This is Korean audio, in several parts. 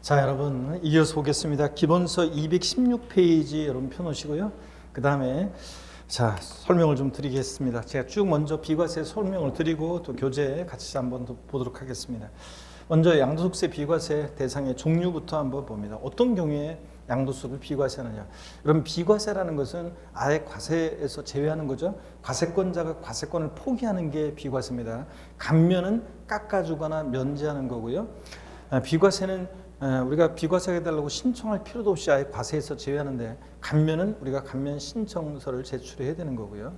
자, 여러분 이어서 보겠습니다. 기본서 216페이지 여러분 펴놓으시고요. 그 다음에 자 설명을 좀 드리겠습니다. 제가 쭉 먼저 비과세 설명을 드리고 또 교재 같이 한번 더 보도록 하겠습니다. 먼저 양도소득세 비과세 대상의 종류부터 한번 봅니다. 어떤 경우에 양도소득을 비과세하느냐. 여러분 비과세라는 것은 아예 과세에서 제외하는 거죠. 과세권자가 과세권을 포기하는 게 비과세입니다. 감면은 깎아주거나 면제하는 거고요. 비과세는 우리가 비과세 해달라고 신청할 필요도 없이 아예 과세에서 제외하는데, 감면은 우리가 감면 신청서를 제출해야 되는 거고요.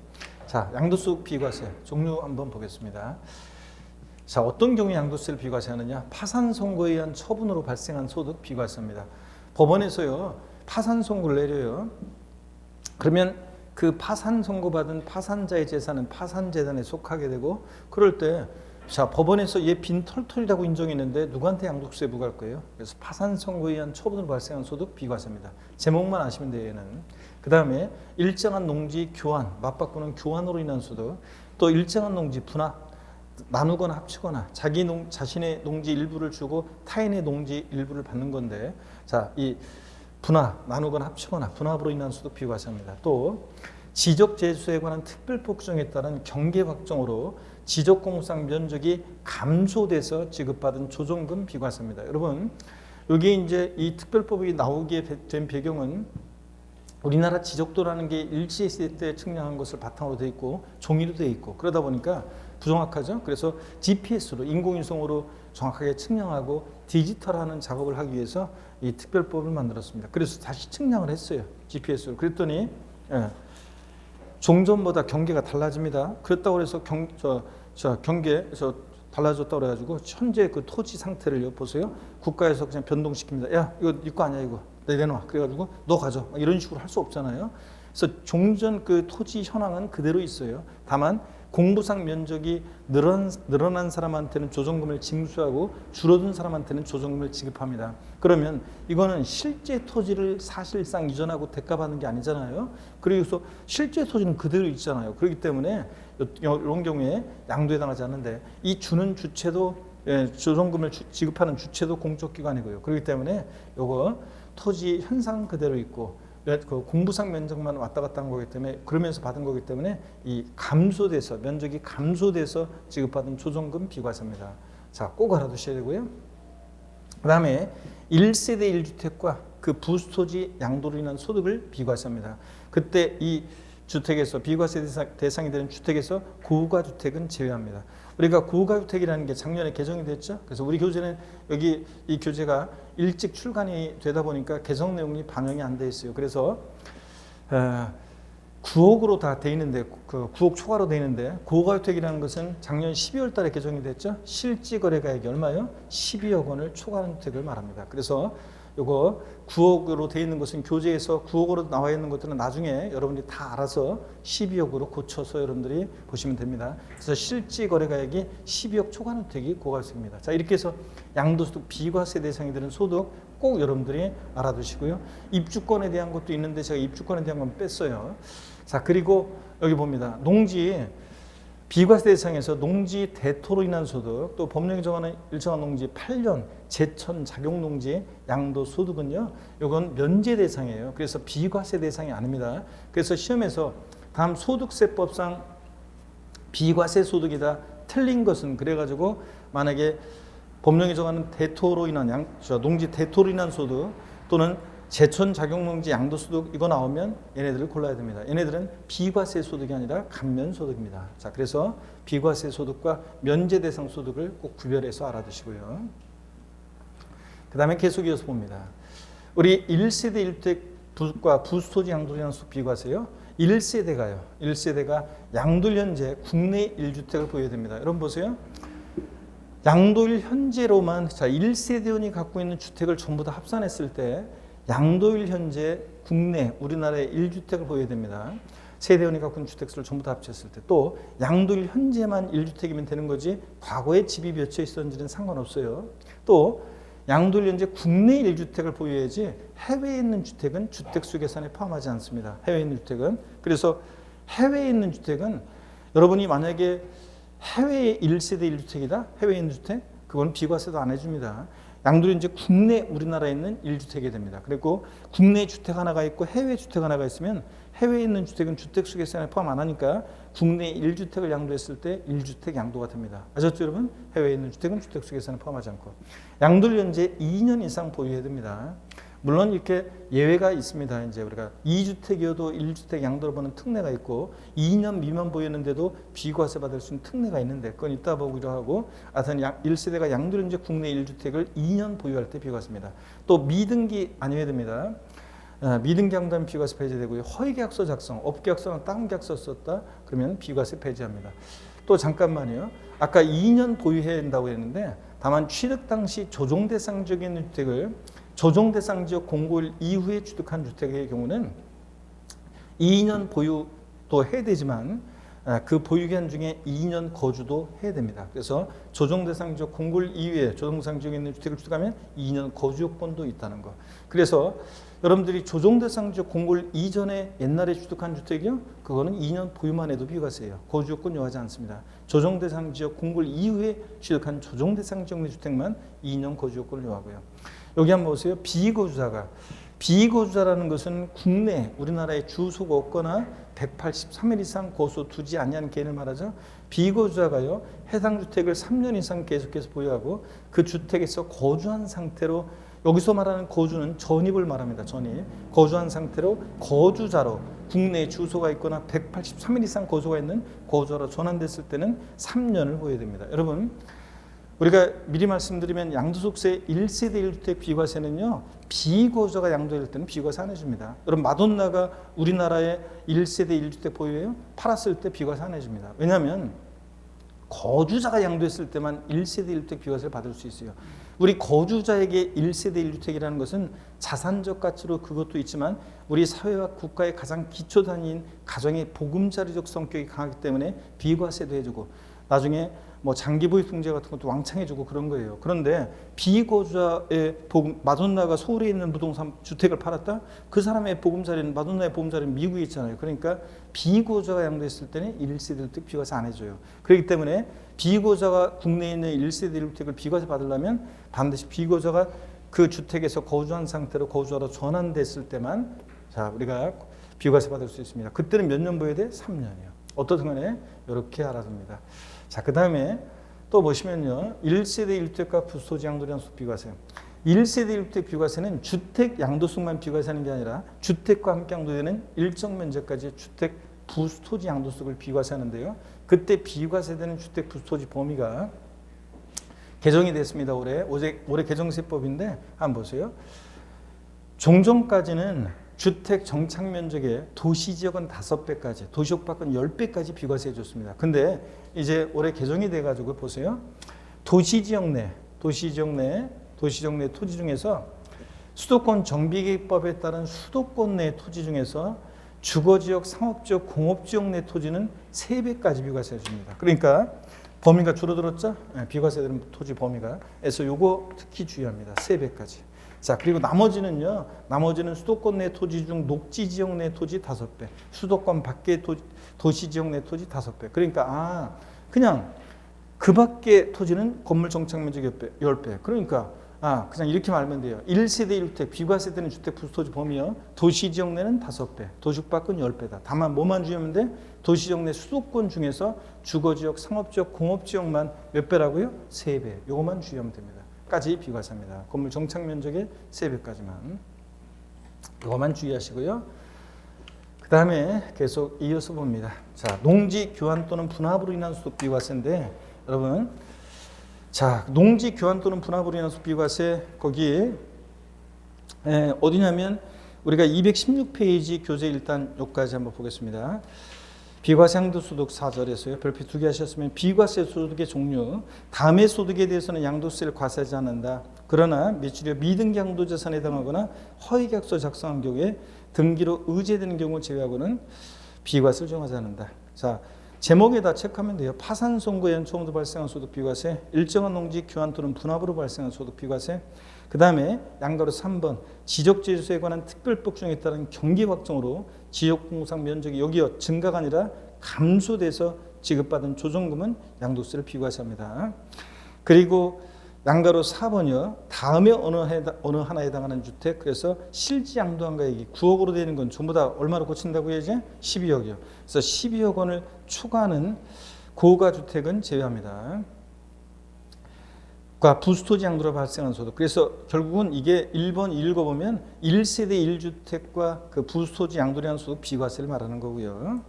자, 양도소득 비과세 종류 한번 보겠습니다. 자, 어떤 경우에 양도세를 비과세하느냐? 파산 선고에 의한 처분으로 발생한 소득 비과세입니다. 법원에서요 파산 선고를 내려요. 그러면 그 파산 선고받은 파산자의 재산은 파산재단에 속하게 되고, 그럴 때 자, 법원에서 얘 빈털털이라고 인정했는데 누구한테 양도세 부과할 거예요? 그래서 파산 선고에 의한 처분으로 발생한 소득 비과세입니다. 제목만 아시면 돼요, 얘는. 그 다음에 일정한 농지 교환, 맞바꾸는 교환으로 인한 소득, 또 일정한 농지 분할, 나누거나 합치거나 자신의 농지 일부를 주고 타인의 농지 일부를 받는 건데, 자, 이 분할, 나누거나 합치거나 분합으로 인한 소득 비과세입니다. 또 지적재수에 관한 특별법정에 따른 경계 확정으로 지적공상 면적이 감소돼서 지급받은 조정금 비과세입니다. 여러분, 여기 이제 이 특별법이 나오게 된 배경은 우리나라 지적도라는 게 일제시대 때 측량한 것을 바탕으로 돼 있고 종이로 돼 있고, 그러다 보니까 부정확하죠. 그래서 GPS로 인공위성으로 정확하게 측량하고 디지털하는 작업을 하기 위해서 이 특별법을 만들었습니다. 그래서 다시 측량을 했어요, GPS로. 그랬더니 종전보다 경계가 달라집니다. 그렇다고 해서 경계에서 달라졌다고 그래가지고 현재 그 토지 상태를 보세요. 국가에서 그냥 변동시킵니다. 야, 이거 네 거 아니야, 이거 내놔. 그래가지고 너 가져. 이런 식으로 할 수 없잖아요. 그래서 종전 그 토지 현황은 그대로 있어요. 다만 공부상 면적이 늘어난 사람한테는 조정금을 징수하고 줄어든 사람한테는 조정금을 지급합니다. 그러면 이거는 실제 토지를 사실상 이전하고 대가받는 게 아니잖아요. 그래서 실제 토지는 그대로 있잖아요. 그렇기 때문에 이런 경우에 양도에 당하지 않는데, 이 주는 주체도 조정금을 지급하는 주체도 공적기관이고요. 그렇기 때문에 이거 토지 현상 그대로 있고 그 공부상 면적만 왔다 갔다 한 거기 때문에, 그러면서 받은 거기 때문에 이 감소돼서 면적이 감소돼서 지급받은 조정금 비과세입니다. 자, 꼭 알아두셔야 되고요. 그 다음에 1세대 1주택과 그 부수토지 양도로 인한 소득을 비과세합니다. 그때 이 주택에서 비과세 대상이 되는 주택에서 고가주택은 제외합니다. 우리가 고가주택이라는 게 작년에 개정이 됐죠. 그래서 우리 교재는 여기 이 교재가 일찍 출간이 되다 보니까 개정 내용이 반영이 안 돼 있어요. 그래서 9억으로 다 돼 있는데, 그 9억 초과로 돼 있는데, 고가주택이라는 것은 작년 12월 달에 개정이 됐죠. 실지 거래가액이 얼마요? 12억 원을 초과하는 주택을 말합니다. 그래서 요거 9억으로 돼 있는 것은 교재에서 9억으로 나와 있는 것들은 나중에 여러분들이 다 알아서 12억으로 고쳐서 여러분들이 보시면 됩니다. 그래서 실지 거래가액이 12억 초과하는 주택이 고가주택입니다. 자, 이렇게 해서 양도소득 비과세 대상이 되는 소득 꼭 여러분들이 알아두시고요. 입주권에 대한 것도 있는데 제가 입주권에 대한 건 뺐어요. 자, 그리고 여기 봅니다. 농지 비과세 대상에서 농지 대토로 인한 소득, 또 법령이 정하는 일정한 농지 8년 제천 작용 농지 양도 소득은요, 이건 면제 대상이에요. 그래서 비과세 대상이 아닙니다. 그래서 시험에서 다음 소득세법상 비과세 소득이다 틀린 것은, 그래가지고 만약에 법령이 정하는 대토로 인한 농지 대토로 인한 소득 또는 제천 작용농지 양도소득 이거 나오면 얘네들을 골라야 됩니다. 얘네들은 비과세 소득이 아니라 감면 소득입니다. 자, 그래서 비과세 소득과 면제 대상 소득을 꼭 구별해서 알아두시고요. 그 다음에 계속 이어서 봅니다. 우리 1세대 1주택과 부수토지 양도로 인한 소득 비과세요. 1세대가 양도일 현재 국내 1주택을 보여야 됩니다. 여러분 보세요. 양도일 현재로만, 자, 1세대원이 갖고 있는 주택을 전부 다 합산했을 때 양도일 현재 국내 우리나라의 1주택을 보여야 됩니다. 세대원이 갖고 있는 주택수를 전부 다 합쳤을 때, 또 양도일 현재만 1주택이면 되는 거지 과거에 집이 몇 채 있었는지는 상관없어요. 또 양도일 현재 국내 1주택을 보여야지 해외에 있는 주택은 주택수 계산에 포함하지 않습니다. 해외에 있는 주택은. 그래서 해외에 있는 주택은 여러분이 만약에 해외에 1세대 1주택이다, 해외에 있는 주택, 그건 비과세도 안 해줍니다. 양도는 이제 국내 우리나라에 있는 1주택이 됩니다. 그리고 국내 주택 하나가 있고 해외 주택 하나가 있으면 해외에 있는 주택은 주택수익세에 포함 안 하니까 국내 1주택을 양도했을 때 1주택 양도가 됩니다. 아셨죠, 여러분? 해외에 있는 주택은 주택수익세에 포함하지 않고. 양도를 현재 2년 이상 보유해야 됩니다. 물론 이렇게 예외가 있습니다. 이제 우리가 2주택이어도 1주택 양도를 보는 특례가 있고 2년 미만 보유했는데도 비과세 받을 수 있는 특례가 있는데 그건 이따 보기로 하고, 하여튼 1세대가 양도를 이제 국내 1주택을 2년 보유할 때 비과세입니다. 또 미등기 아니어야 됩니다. 미등기 양도하면 비과세 폐지되고요. 허위계약서 작성, 업계약서나 다른 계약서 썼다 그러면 비과세 폐지합니다. 또 잠깐만요. 아까 2년 보유해야 된다고 했는데 다만 취득 당시 조정 대상적인 주택을 조정 대상 지역 공고일 이후에 취득한 주택의 경우는 2년 보유도 해야 되지만 그 보유기간 중에 2년 거주도 해야 됩니다. 그래서 조정 대상 지역 공고일 이후에 조정 대상 지역에 있는 주택을 취득하면 2년 거주 요건도 있다는 거. 그래서 여러분들이 조정 대상 지역 공고일 이전에 옛날에 취득한 주택이요, 그거는 2년 보유만 해도 비과세예요. 거주 요건 요하지 않습니다. 조정 대상 지역 공고일 이후에 취득한 조정 대상 지역 내 주택만 2년 거주 요건을 요하고요. 여기 한번 보세요. 비거주자라는 것은 국내 우리나라에 주소가 없거나 183일 이상 거소 두지 아니한 개인을 말하죠. 비거주자가요, 해당 주택을 3년 이상 계속해서 보유하고 그 주택에서 거주한 상태로, 여기서 말하는 거주는 전입을 말합니다. 전입. 거주한 상태로 거주자로 국내에 주소가 있거나 183일 이상 거주가 있는 거주자로 전환됐을 때는 3년을 보여야 됩니다. 여러분, 우리가 미리 말씀드리면 양도소득세 1세대 1주택 비과세는요, 비거주자가 양도될 때는 비과세 안 해줍니다. 여러분, 마돈나가 우리나라에 1세대 1주택 보유해요? 팔았을 때 비과세 안 해줍니다. 왜냐하면 거주자가 양도했을 때만 1세대 1주택 비과세를 받을 수 있어요. 우리 거주자에게 1세대 1주택이라는 것은 자산적 가치로 그것도 있지만 우리 사회와 국가의 가장 기초 단위인 가정의 보금자리적 성격이 강하기 때문에 비과세도 해주고 나중에 뭐 장기보유 통제 같은 것도 왕창 해주고 그런 거예요. 그런데 비거주자의 마돈나가 서울에 있는 부동산 주택을 팔았다? 그 사람의 보금자리는, 마돈나의 보금자리는 미국에 있잖아요. 그러니까 비거주자가 양도했을 때는 1세대 1주택 비과세 안 해줘요. 그렇기 때문에 비거주자가 국내에 있는 1세대 1주택을 비과세 받으려면 반드시 비거주자가 그 주택에서 거주한 상태로 거주하러 전환됐을 때만 자 우리가 비과세 받을 수 있습니다. 그때는 몇 년 보여야 돼? 3년이요. 어떻든 간에 이렇게 알아둡니다. 자, 그 다음에 또 보시면요, 1세대 1주택과 부소지 양도량 양도소 비과세. 1세대 1주택 비과세는 주택 양도소득만 비과세하는 게 아니라 주택과 함께 양도되는 일정 면적까지 주택 부토지 양도소득을 비과세하는데요. 그때 비과세되는 주택 부토지 범위가 개정이 됐습니다. 올해 개정세법인데 한번 보세요. 종전까지는 주택 정착 면적의 도시지역은 5배까지, 도시역 밖은 10배까지 비과세 해줬습니다. 근데 이제 올해 개정이 돼가지고 보세요. 도시지역 내 토지 중에서 수도권 정비계획법에 따른 수도권 내 토지 중에서 주거지역, 상업지역, 공업지역 내 토지는 3배까지 비과세 해줍니다. 그러니까 범위가 줄어들었죠? 비과세되는 토지 범위가. 그래서 요거 특히 주의합니다. 3배까지. 자, 그리고 나머지는 수도권 내 토지 중 녹지지역 내 토지 5배, 수도권 밖의 도시지역 내 토지 5배. 그러니까 그냥 그 밖의 토지는 건물 정착 면적 10배. 그러니까 그냥 이렇게 말하면 돼요. 1세대 1주택 비과세되는 주택 부토지 범위요. 도시지역 내는 5배, 도시역 밖은 10배다. 다만 뭐만 주의하면 돼? 도시지역 내 수도권 중에서 주거지역, 상업지역, 공업지역만 몇 배라고요? 3배. 요것만 주의하면 됩니다. 까지 비과세입니다. 건물 정착 면적의 3배까지만. 이것만 주의하시고요. 그 다음에 계속 이어서 봅니다. 자, 농지 교환 또는 분합으로 인한 소득 비과세인데 여러분, 자, 농지 교환 또는 분합으로 인한 소득 비과세 거기 어디냐면 우리가 216페이지 교재 일단 여기까지 한번 보겠습니다. 비과세 양도소득 4절에서요. 별표 2개 하셨으면 비과세 소득의 종류, 다음의 소득에 대해서는 양도세를 과세하지 않는다. 그러나 매출이 미등기 양도자산에 해당하거나 허위계약서 작성한 경우에 등기로 의제되는 경우 제외하고는 비과세를 정하지 않는다. 자, 제목에다 체크하면 돼요. 파산 선고에 처음으로 발생한 소득 비과세, 일정한 농지 교환 또는 분합으로 발생한 소득 비과세, 그 다음에 양가로 3번 지적재주소에 관한 특별법 중에 따른 경기 확정으로 지역공상 면적이 여기요 증가가 아니라 감소돼서 지급받은 조정금은 양도세를 비과세합니다. 그리고 양가로 4번이요. 다음에 어느 하나에 해당하는 주택. 그래서 실지 양도한가액이 9억으로 되는 건 전부 다 얼마로 고친다고요? 이제 12억이요. 그래서 12억 원을 초과하는 고가 주택은 제외합니다. 과 부수토지 양도로 발생한 소득. 그래서 결국은 이게 1번 읽어보면 1세대 1주택과 그 부수토지 양도로 한 소득 비과세를 말하는 거고요.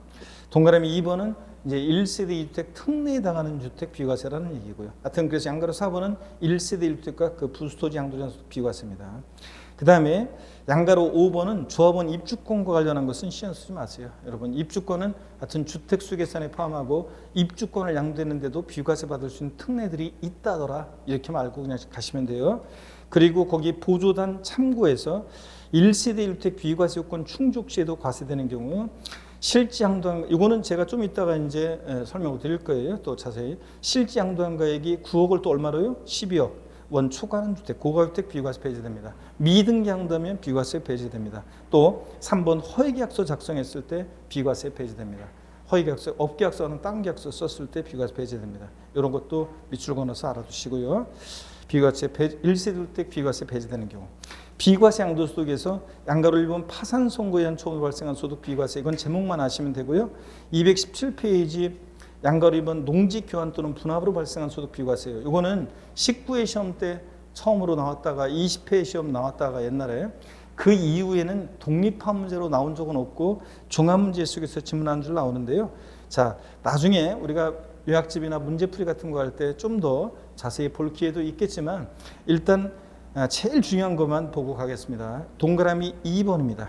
동그라미 2번은 이제 1세대 2주택 특례에 해당하는 주택 비과세라는 얘기고요. 하여튼 그래서 양가로 4번은 1세대 1주택과 그 부수토지 양도로 한 소득 비과세입니다. 그 다음에 양가로 5번은 조합원 입주권과 관련한 것은 신경 쓰지 마세요. 여러분 입주권은 하여튼 주택수 계산에 포함하고 입주권을 양도했는데도 비과세 받을 수 있는 특례들이 있다더라. 이렇게 말고 그냥 가시면 돼요. 그리고 거기 보조단 참고해서 1세대 1주택 비과세 요건 충족 시에도 과세되는 경우 실지 양도한 이거는 제가 좀 이따가 이제 설명을 드릴 거예요. 또 자세히 실지 양도한 가액이 9억을 또 얼마로요? 12억. 원 초과하는 주택, 고가주택 비과세 폐지됩니다. 미등기 양도하면 비과세 폐지됩니다. 또 3번 허위계약서 작성했을 때 비과세 폐지됩니다. 허위계약서, 업계약서는 다른 계약서 썼을 때 비과세 폐지됩니다. 이런 것도 밑줄 그어서 알아두시고요. 비과세 1세대 주택 비과세 폐지되는 경우 비과세 양도소득에서 양가로 1번 파산 선고에 의한 초과 발생한 소득 비과세 이건 제목만 아시면 되고요. 217페이지 양가로 2번 농지 교환 또는 분합으로 발생한 소득 비과세예요. 이거는 19회 시험 때 처음으로 나왔다가 20회 시험 나왔다가 옛날에 그 이후에는 독립한 문제로 나온 적은 없고 종합 문제 속에서 지문 한 줄 나오는데요. 자, 나중에 우리가 요약집이나 문제풀이 같은 거 할 때 좀 더 자세히 볼 기회도 있겠지만 일단 제일 중요한 것만 보고 가겠습니다. 동그라미 2번입니다.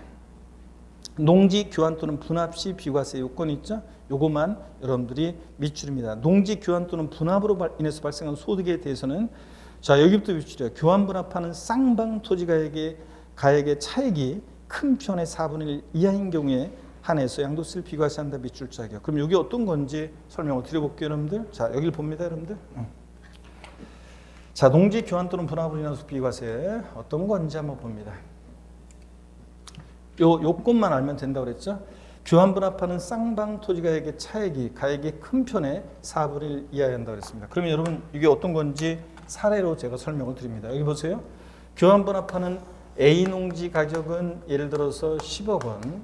농지 교환 또는 분합 시 비과세 요건 있죠? 요것만 여러분들이 밑줄입니다. 농지 교환 또는 분합으로 인해서 발생한 소득에 대해서는 자 여기부터 밑줄이에요. 교환 분합하는 쌍방 토지 가액의 차액이 큰 편의 4분의 1 이하인 경우에 한해서 양도세를 비과세한다 밑줄짝이요. 그럼 여기 어떤 건지 설명을 드려볼게요, 여러분들. 자 여기를 봅니다, 여러분들. 자 농지 교환 또는 분합으로 인한 비과세 어떤 건지 한번 봅니다. 요 요건만 알면 된다고 그랬죠. 교환 분합하는 쌍방 토지 가액의 차액이 가액의 큰 편의 4분의 1 이하야 한다고 그랬습니다. 그러면 여러분 이게 어떤 건지 사례로 제가 설명을 드립니다. 여기 보세요. 교환 분합하는 A 농지 가격은 예를 들어서 10억 원.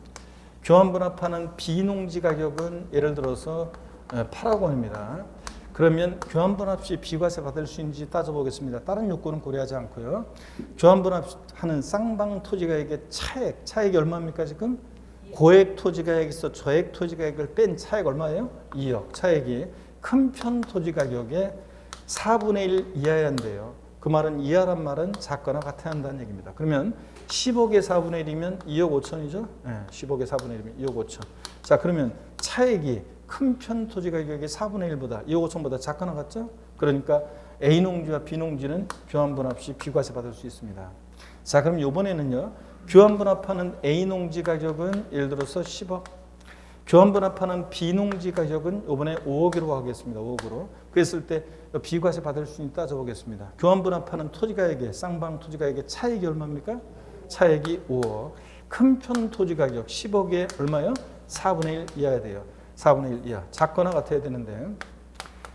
교환 분합하는 B 농지 가격은 예를 들어서 8억 원입니다. 그러면 교환 분합 시 비과세 받을 수 있는지 따져보겠습니다. 다른 요건은 고려하지 않고요. 교환 분합하는 쌍방 토지 가액의 차액이 얼마입니까 지금? 고액 토지 가액에서 저액 토지 가액을 뺀 차액 얼마예요? 2억. 차액이 큰 편 토지 가격의 4분의 1 이하야 한대요. 그 말은 이하란 말은 작거나 같아야 한다는 얘기입니다. 그러면 10억의 4분의 1이면 2억 5천이죠? 네, 10억의 4분의 1이면 2억 5천. 자 그러면 차액이 큰 편 토지 가격의 4분의 1보다 2억 5천보다 작거나 같죠? 그러니까 A 농지와 B 농지는 교환 분합 시 비과세 받을 수 있습니다. 자 그럼 이번에는요. 교환 분합하는 A 농지 가격은 예를 들어서 10억. 교환 분합하는 B 농지 가격은 이번에 5억으로 하겠습니다. 5억으로. 그랬을 때 비과세 받을 수 있다 따져보겠습니다. 교환 분합하는 토지 가격의 쌍방 토지 가격의 차액이 얼마입니까? 차액이 5억. 큰 편 토지 가격 10억에 얼마요? 4분의 1 이하야 돼요. 4분의 1 이하. 작거나 같아야 되는데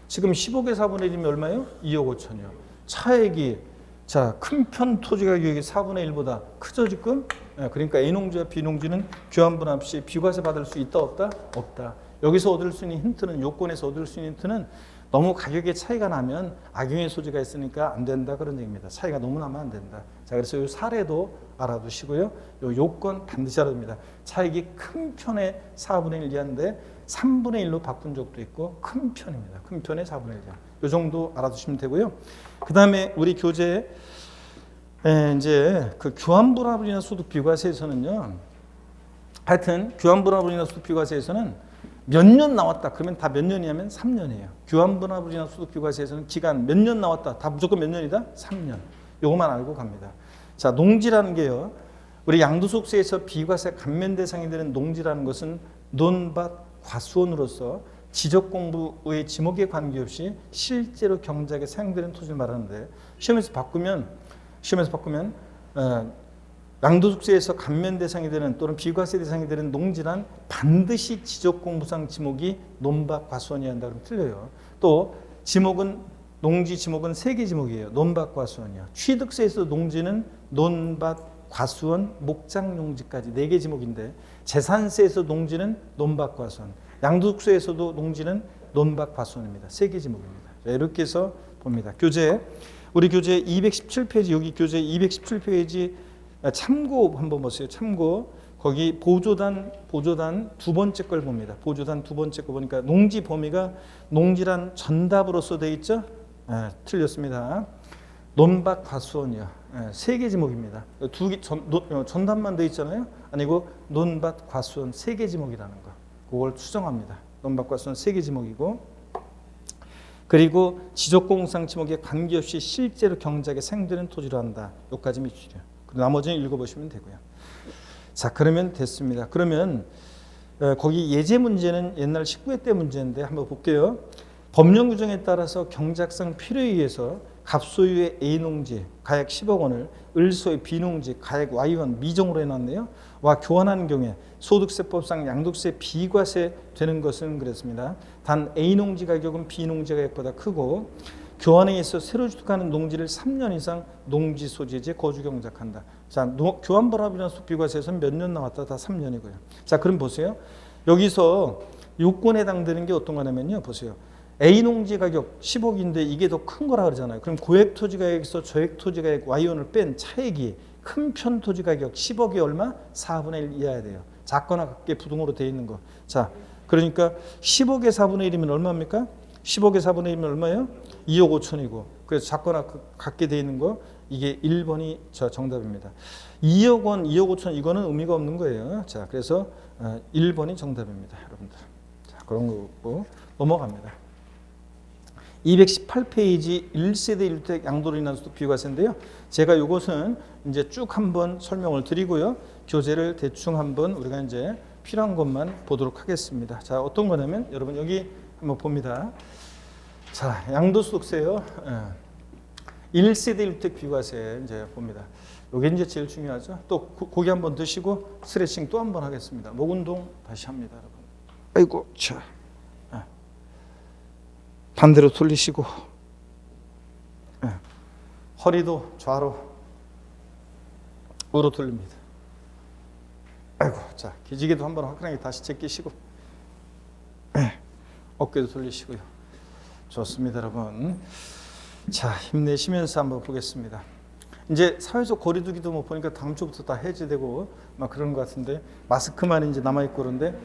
지금 10억에 4분의 1이면 얼마요? 2억 5천이요. 차액이 자, 큰 편 토지 가격이 4분의 1보다 크죠 지금? 그러니까 A 농지와 B 농지는 교환 분합 시 비과세 받을 수 있다 없다? 없다. 여기서 얻을 수 있는 힌트는 요건에서 얻을 수 있는 힌트는 너무 가격의 차이가 나면 악용의 소지가 있으니까 안 된다 그런 얘기입니다. 차이가 너무 나면 안 된다. 자 그래서 이 사례도 알아두시고요. 요 요건 반드시 알아야 됩니다. 차익이 큰 편의 4분의 1 이하인데 3분의 1로 바꾼 적도 있고 큰 편입니다. 큰 편의 4분의 1 이하. 요 정도 알아두시면 되고요. 그 다음에 우리 교재 이제 그 교환 분합으로 인한 소득 비과세에서는요. 하여튼 교환 분합으로 인한 소득 비과세에서는 몇 년 나왔다. 그러면 다 몇 년이냐면 3년이에요. 교환 분합으로 인한 소득 비과세에서는 기간 몇 년 나왔다. 다 무조건 몇 년이다? 3년. 요것만 알고 갑니다. 자, 농지라는 게요. 우리 양도소득세에서 비과세 감면 대상이 되는 농지라는 것은 논밭 과수원으로서 지적공부의 지목에 관계없이 실제로 경작에 사용되는 토지를 말하는데 시험에서 바꾸면 양도소득세에서 감면 대상이 되는 또는 비과세 대상이 되는 농지란 반드시 지적공부상 지목이 논밭 과수원이어야 한다 그러면 틀려요. 또 지목은 농지 지목은 3개 지목이에요. 논밭, 과수원이요. 취득세에서 농지는 논밭, 과수원, 목장용지까지 4개 지목인데 재산세에서 농지는 논밭, 과수원, 양도세에서도 농지는 논밭, 과수원입니다. 3개 지목입니다. 자, 이렇게 해서 봅니다. 교재, 우리 교재 217페이지, 여기 교재 217페이지 참고 한번 보세요. 참고. 거기 보조단 두 번째 걸 봅니다. 보조단 두 번째 거 보니까 농지 범위가 농지란 전답으로서 되어 있죠? 틀렸습니다. 논밭, 과수원이요. 3개 지목입니다. 전답만 되어 있잖아요. 아니고 논밭, 과수원 3개 지목이라는 거. 그걸 수정합니다. 논밭, 과수원 3개 지목이고, 그리고 지적공상 지목에 관계없이 실제로 경작에 사용되는 토지로 한다. 여기까지 밑줄이요. 그리고 나머지는 읽어보시면 되고요. 자, 그러면 됐습니다. 그러면 거기 예제 문제는 옛날 19회 때 문제인데 한번 볼게요. 법령 규정에 따라서 경작상 필요에 의해서 갑소유의 A농지 가액 10억 원을 을소의 B농지 가액 Y원 미정으로 해놨네요. 와 교환하는 경우에 소득세법상 양도세 비과세 되는 것은 그랬습니다. 단 A농지 가격은 B농지 가격보다 크고 교환에 의해서 새로 주택하는 농지를 3년 이상 농지 소재지에 거주 경작한다. 자, 교환벌합이라는 비과세에서는 몇 년 나왔다? 다 3년이고요. 자, 그럼 보세요. 여기서 요건에 해당되는 게 어떤 거냐면요. 보세요. A 농지 가격 10억인데 이게 더 큰 거라 그러잖아요. 그럼 고액 토지 가격에서 저액 토지 가격 Y원을 뺀 차액이 큰 편 토지 가격 10억이 얼마? 4분의 1 이하야 돼요. 작거나 같게 부등호로 돼 있는 거. 자, 그러니까 10억의 4분의 1이면 얼마입니까? 10억의 4분의 1이면 얼마예요? 2억 5천이고. 그래서 작거나 같게 돼 있는 거 이게 1번이 정답입니다. 2억 원, 2억 5천 이거는 의미가 없는 거예요. 자, 그래서 1번이 정답입니다, 여러분들. 자, 그런 거고 넘어갑니다. 218페이지 1세대 1주택 양도로 인한 소득 비과세인데요. 제가 이것은 이제 쭉 한번 설명을 드리고요. 교재를 대충 한번 우리가 이제 필요한 것만 보도록 하겠습니다. 자, 어떤 거냐면 여러분 여기 한번 봅니다. 자, 양도소득세요. 1세대 1주택 비과세 이제 봅니다. 이게 이제 제일 중요하죠. 또 고기 한번 드시고 스트레칭 또 한번 하겠습니다. 목 운동 다시 합니다, 여러분. 아이고, 자. 반대로 돌리시고, 허리도 좌로 우로 돌립니다. 아이고, 자, 기지개도 한번 화끈하게 다시 제끼시고, 어깨도 돌리시고요. 좋습니다, 여러분. 자, 힘내시면서 한번 보겠습니다. 이제 사회적 거리두기도 뭐 보니까 다음 주부터 다 해제되고 막 그런 것 같은데 마스크만 이제 남아 있고 그런데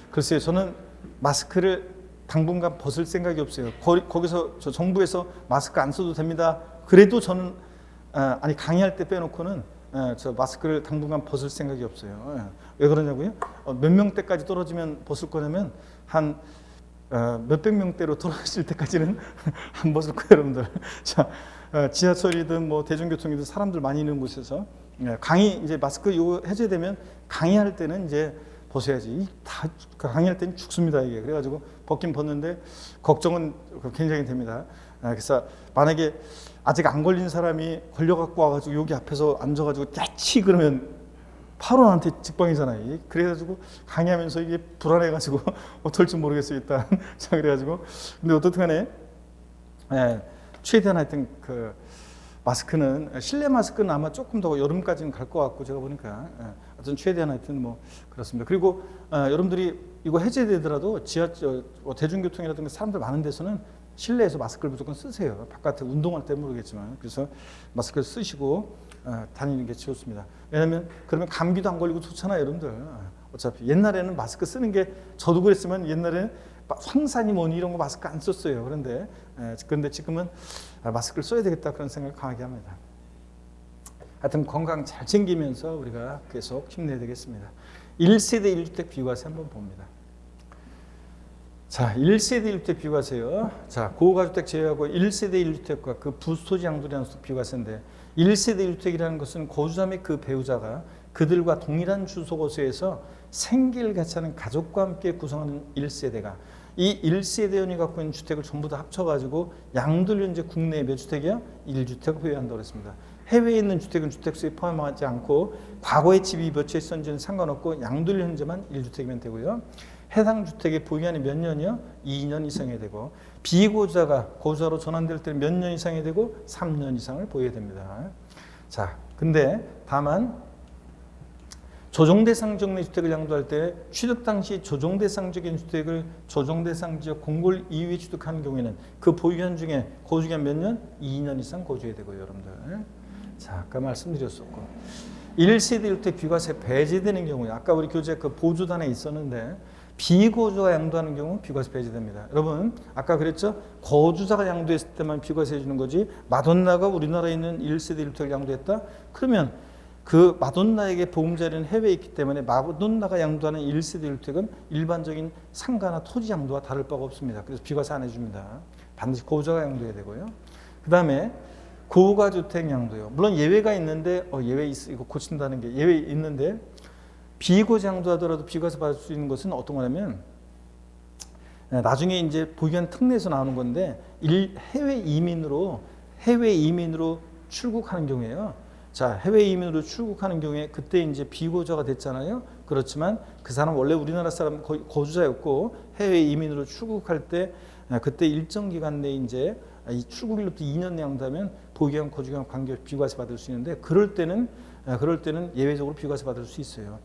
글쎄요, 저는 마스크를 당분간 벗을 생각이 없어요. 거기서 저 정부에서 마스크 안 써도 됩니다. 그래도 저는 아니 강의할 때 빼놓고는 저 마스크를 당분간 벗을 생각이 없어요. 왜 그러냐고요? 몇 명대까지 떨어지면 벗을 거냐면 한 몇백 명대로 떨어질 때까지는 안 벗을 거예요, 여러분들. 자, 지하철이든 뭐 대중교통이든 사람들 많이 있는 곳에서 강의 이제 마스크 이거 해제되면 강의할 때는 이제 벗어야지. 다 강의할 때는 죽습니다, 이게. 그래가지고 벗긴 벗는데 걱정은 굉장히 됩니다. 그래서 만약에 아직 안 걸린 사람이 걸려갖고 와가지고 여기 앞에서 앉아가지고 야치 그러면 바로 나한테 직방이잖아요. 그래가지고 강의하면서 이게 불안해가지고 어떨지 모르겠어요, 일단. 자, 그래가지고 근데 어떻든 간에 최대한 하여튼 그 마스크는 실내 마스크는 아마 조금 더 여름까지는 갈 것 같고 제가 보니까 하여튼 최대한 하여튼 뭐 그렇습니다. 그리고 여러분들이 이거 해제되더라도 지하철 대중교통이라든가 사람들 많은 데서는 실내에서 마스크를 무조건 쓰세요. 바깥에 운동할 때 모르겠지만 그래서 마스크를 쓰시고 다니는 게 좋습니다. 왜냐하면 그러면 감기도 안 걸리고 좋잖아요, 여러분들. 어차피 옛날에는 마스크 쓰는 게 저도 그랬지만 옛날에는 황사니 뭐니 이런 거 마스크 안 썼어요. 그런데 지금은 마스크를 써야 되겠다 그런 생각을 강하게 합니다. 하여튼 건강 잘 챙기면서 우리가 계속 힘내야 되겠습니다. 1세대 1주택 비과세 한번 봅니다. 자, 1세대 1주택 비과세요. 자, 고가주택 제외하고 1세대 1주택과 그 부수토지 양도라는 비과세인데 1세대 1주택이라는 것은 거주자 및 그 배우자가 그들과 동일한 주소거소에서 생계를 같이 하는 가족과 함께 구성하는 1세대가 이 1세대원이 갖고 있는 주택을 전부 다 합쳐가지고 양도를 현재 국내에 몇 주택이야? 1주택을 보유한다고 했습니다. 해외에 있는 주택은 주택수에 포함하지 않고 과거에 집이 몇 채 있었는지는 상관없고 양도를 현재만 1주택이면 되고요. 해당 주택의 보유기간이 몇 년이요? 2년 이상이 되고 비고자가 고자로 전환될 때는 몇 년 이상이 되고 3년 이상을 보여야 됩니다. 자, 근데 다만 조정대상적 주택을 양도할 때 취득 당시 조정대상적인 주택을 조정대상지역 공골 이후에 취득하는 경우에는 그 보유기간 중에 고주기간 몇 년? 2년 이상 고주해야 되고요, 여러분들. 자, 아까 말씀드렸었고 1세대 1주택 비과세 배제되는 경우에 아까 우리 교재 그 보조단에 있었는데 비고주가 양도하는 경우 비과세 배제됩니다. 여러분 아까 그랬죠? 거주자가 양도했을 때만 비과세 해주는 거지 마돈나가 우리나라에 있는 1세대 1주택을 양도했다? 그러면 그 마돈나에게 보금자리는 해외에 있기 때문에 마돈나가 양도하는 1세대 1주택은 일반적인 상가나 토지 양도와 다를 바가 없습니다. 그래서 비과세 안 해줍니다. 반드시 고주자가 양도해야 되고요. 그 다음에 고가주택 양도요. 물론 예외가 있는데 예외 이거 고친다는 게 예외 있는데 비고자 양도하더라도 비과세 받을 수 있는 것은 어떤 거냐면 나중에 이제 보유기간 특례에서 나오는 건데 해외 이민으로 출국하는 경우에요. 자, 해외 이민으로 출국하는 경우에 그때 이제 비고자가 됐잖아요. 그렇지만 그 사람 원래 우리나라 사람 거주자였고 해외 이민으로 출국할 때 그때 일정 기간 내에 이제 이 출국일로부터 2년 양도하면 보유기간 거주기간 관계없이 비과세 받을 수 있는데 그럴 때는 예외적으로 비과세 받을 수 있어요.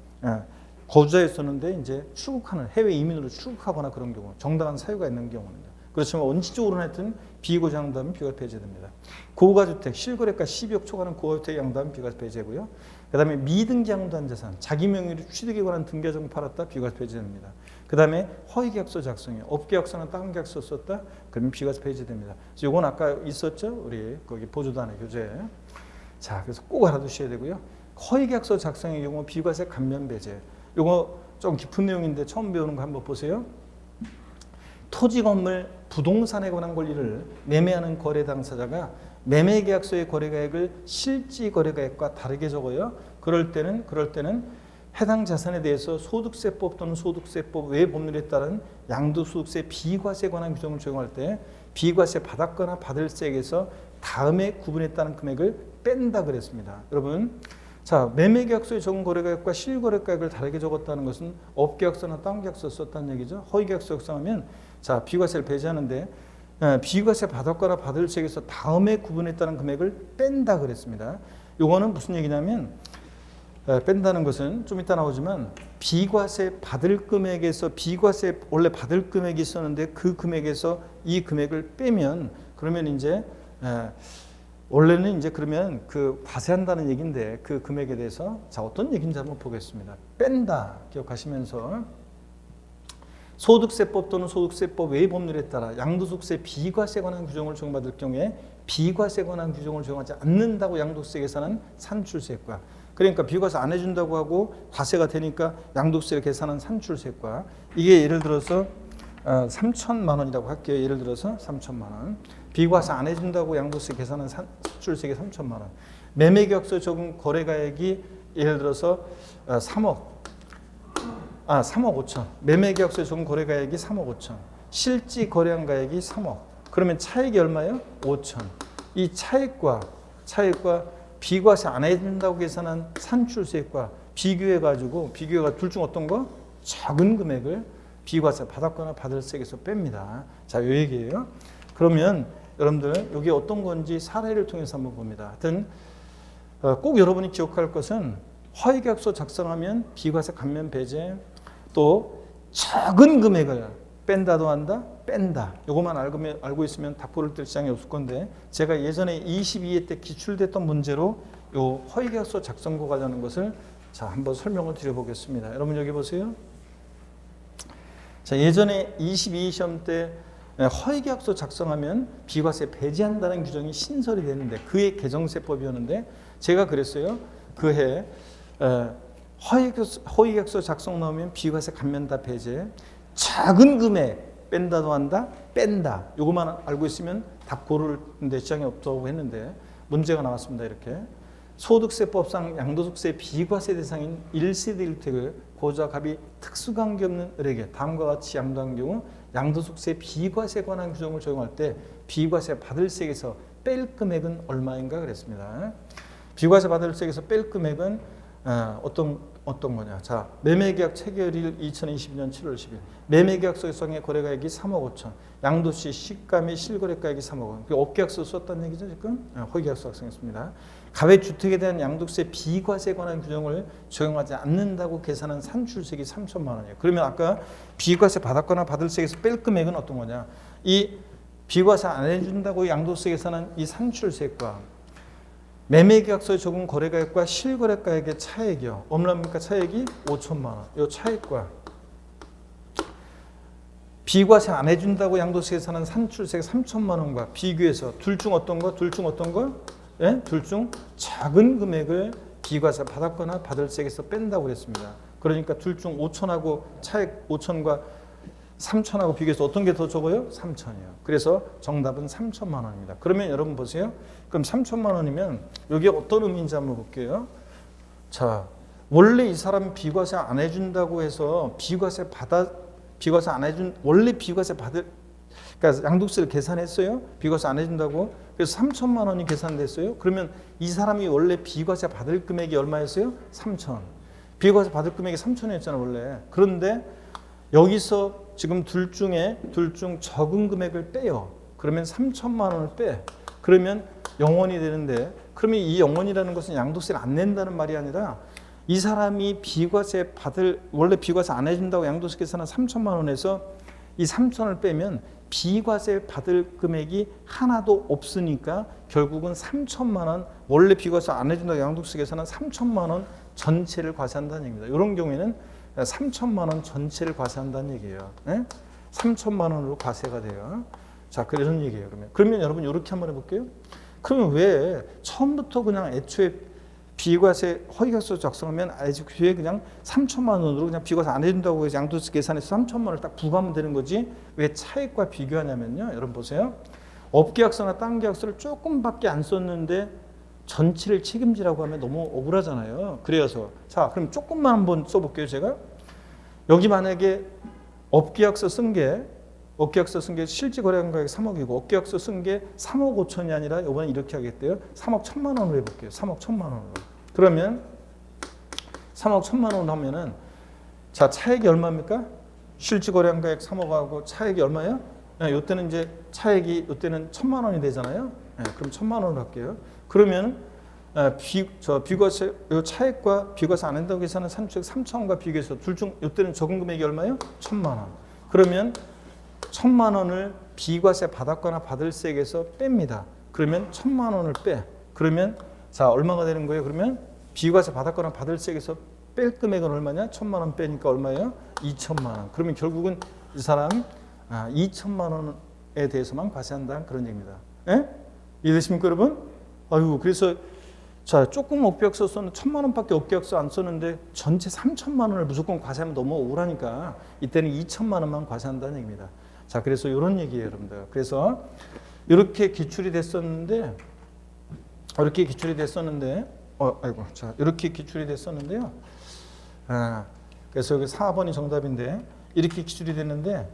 거주자였었는데 이제 출국하는 해외 이민으로 출국하거나 그런 경우 정당한 사유가 있는 경우입니다. 그렇지만 원칙적으로는 하여튼 비고자 양도하면 비과세 배제됩니다. 고가주택 실거래가 12억 초과하는 고가주택 양도하면 비과세 배제고요. 그 다음에 미등기 양도한 자산 자기 명의로 취득에 관한 등기자정 팔았다 비과세 배제됩니다. 그 다음에 허위계약서 작성이요. 업계약서나 다른 계약서 썼다 그러면 비과세 배제됩니다. 그래서 이건 아까 있었죠? 우리 거기 보조단의 교재. 자, 그래서 꼭 알아두셔야 되고요. 허위계약서 작성의 경우 비과세 감면 배제. 이거 좀 깊은 내용인데 처음 배우는 거 한번 보세요. 토지, 건물, 부동산에 관한 권리를 매매하는 거래 당사자가 매매계약서의 거래가액을 실지 거래가액과 다르게 적어요. 그럴 때는 해당 자산에 대해서 소득세법 또는 소득세법 외 법률에 따른 양도소득세 비과세에 관한 규정을 적용할 때 비과세 받았거나 받을 세액에서 다음에 구분에 따른 금액을 뺀다 그랬습니다. 여러분, 자, 매매계약서에 적은 거래가액과 실거래가액을 다르게 적었다는 것은 업계약서나 다운계약서 썼다는 얘기죠. 허위계약서 작성하면 자, 비과세를 배제하는데 비과세 받았거나 받을 세액에서 다음에 구분에 따른 금액을 뺀다 그랬습니다. 요거는 무슨 얘기냐면 뺀다는 것은 좀 이따 나오지만 비과세 받을 금액에서 비과세 원래 받을 금액이 있었는데 그 금액에서 이 금액을 빼면 그러면 이제 원래는 이제 그러면 그 과세한다는 얘기인데 그 금액에 대해서 자 어떤 얘기인지 한번 보겠습니다. 뺀다 기억하시면서 소득세법 또는 소득세법 외 법률에 따라 양도소득세 비과세에 관한 규정을 적용받을 경우에 비과세에 관한 규정을 적용하지 않는다고 양도세 계산한 산출세액과 그러니까 비과세 안 해준다고 하고 과세가 되니까 양도세를 계산한 산출세액과 이게 예를 들어서 3천만 원이라고 할게요. 예를 들어서 3천만 원. 비과세 안 해준다고 양도세 계산한 산출세액이 3천만 원. 매매계약서 적은 거래가액이 예를 들어서 3억 5천. 매매계약서에 적은 거래가액이 3억 5천. 실지 거래한 가액이 3억. 그러면 차액이 얼마예요? 5천. 이 차액과 비과세 안 해준다고 계산한 산출세액과 비교해가지고 비교가 둘 중 어떤 거? 적은 금액을 비과세 받았거나 받을 세액에서 뺍니다. 자, 이 얘기예요. 그러면 여러분들 여기 어떤 건지 사례를 통해서 한번 봅니다. 하여튼 꼭 여러분이 기억할 것은 허위계약서 작성하면 비과세 감면 배제 또 적은 금액을 뺀다도 한다? 뺀다. 이것만 알고 있으면 답고를 뜰 시장이 없을 건데 제가 예전에 22회 때 기출됐던 문제로 요 허위계약서 작성과 관련한 것을 자 한번 설명을 드려보겠습니다. 여러분 여기 보세요. 자 예전에 22 시험 때 허위계약서 작성하면 비과세 배제한다는 규정이 신설이 됐는데 그해 개정세법이었는데 제가 그랬어요. 그해 허위계약서 작성 나오면 비과세 감면다 배제 작은 금액 뺀다도 한다 뺀다 요것만 알고 있으면 답 고를 데 지장이 없다고 했는데 문제가 나왔습니다. 이렇게 소득세법상 양도소득세 비과세 대상인 1세대 1주택을 고자 갑이 특수관계없는 을에게 다음과 같이 양도한 경우 양도소득세 비과세에 관한 규정을 적용할 때 비과세 받을 세액에서 뺄 금액은 얼마인가 그랬습니다. 비과세 받을 세액에서 뺄 금액은 어떤 거냐. 자, 매매계약 체결일 2022년 7월 10일. 매매계약서상의 거래가액이 3억 5천. 양도시 시가 실거래가액이 3억 원. 업계약서 썼다는 얘기죠, 지금? 허위계약서 작성했습니다. 가외주택에 대한 양도세 비과세에 관한 규정을 적용하지 않는다고 계산한 산출세액이 3천만 원이에요. 그러면 아까 비과세 받았거나 받을 세액에서 뺄 금액은 어떤 거냐. 이 비과세 안 해준다고 양도세 계산한 이 산출세액과 매매계약서에 적은 거래가액과 실거래가액의 차액이요. 얼마입니까? 차액이 5천만 원. 이 차액과 비과세 안 해준다고 양도세 계산한 산출세액 3천만 원과 비교해서 둘 중 어떤 거? 예? 둘 중 작은 금액을 비과세 받았거나 받을 세액에서 뺀다고 그랬습니다. 그러니까 둘 중 5천하고 차액 5천과 3천하고 비교해서 어떤 게 더 적어요? 3천이요. 그래서 정답은 3천만 원입니다. 그러면 여러분 보세요. 그럼 3천만 원이면 여기 어떤 의미인지 한번 볼게요. 자, 원래 이 사람 비과세 안 해준다고 해서 비과세 안 해준 원래 비과세 받을 그러니까 양도세를 계산했어요. 비과세 안 해준다고. 그래서 3천만 원이 계산됐어요. 그러면 이 사람이 원래 비과세 받을 금액이 얼마였어요? 3천. 비과세 받을 금액이 3천이었잖아 원래. 그런데 여기서 지금 둘 중 적은 금액을 빼요. 그러면 3천만 원을 빼. 그러면 0원이 되는데 그러면 이 0원이라는 것은 양도세를 안 낸다는 말이 아니라 이 사람이 원래 비과세 안 해준다고 양도세 계산한 3천만 원에서 이 3천을 빼면 비과세 받을 금액이 하나도 없으니까 결국은 3천만 원 원래 비과세 안 해준다고 양도세 계산한 3천만 원 전체를 과세한다는 얘기입니다. 이런 경우에는 3천만 원 전체를 과세한다는 얘기예요. 네? 3천만 원으로 과세가 돼요. 자, 그런 얘기예요. 그러면 여러분 이렇게 한번 해볼게요. 그러면 왜 처음부터 그냥 애초에 비과세 허위계약서 작성하면 애초에 그냥 3천만 원으로 그냥 비과세 안 해준다고 해서 양도세 계산해서 3천만 원을 딱 부과하면 되는 거지 왜 차액과 비교하냐면요. 여러분 보세요. 업계약서나 딴 계약서를 조금밖에 안 썼는데 전체를 책임지라고 하면 너무 억울하잖아요. 그래서 자, 그럼 조금만 한번 써볼게요. 제가 여기 만약에 업계약서 쓴 게 실제 거래한 가액 3억이고 업계약서 쓴 게 3억 5천이 아니라 이번에 이렇게 하겠대요. 3억 1천만 원으로 해볼게요. 3억 1천만 원으로. 그러면 3억 1천만 원으로 하면은 자, 차액이 얼마입니까? 실제 거래한 가액 3억하고 차액이 얼마예요? 이때는 이제 차액이 이때는 1천만 원이 되잖아요. 그럼 1천만 원으로 할게요. 그러면 비과세 요 차액과 비과세 안 한다고 계산한 산출액 3천원과 비교해서 둘 중 이때는 적은 금액이 얼마예요? 1천만 원. 그러면 1천만 원을 비과세 받았거나 받을 세액에서 뺍니다. 그러면 1천만 원을 빼. 그러면 자, 얼마가 되는 거예요? 그러면 비과세 받았거나 받을 세액에서 뺄 금액은 얼마냐? 1천만 원 빼니까 얼마예요? 2천만 원. 그러면 결국은 이 사람 2천만 원에 대해서만 과세한다는 그런 얘기입니다. 예? 이해되십니까, 여러분? 아유, 그래서 자, 조금 업계약서 썼는데 1천만 원밖에 업계약서 안 썼는데 전체 3천만 원을 무조건 과세하면 너무 억울하니까 이때는 2천만 원만 과세한다는 얘기입니다. 자, 그래서 이런 얘기예요, 여러분들. 그래서 이렇게 기출이 됐었는데 이렇게 기출이 됐었는데요. 그래서 여기 4번이 정답인데 이렇게 기출이 됐는데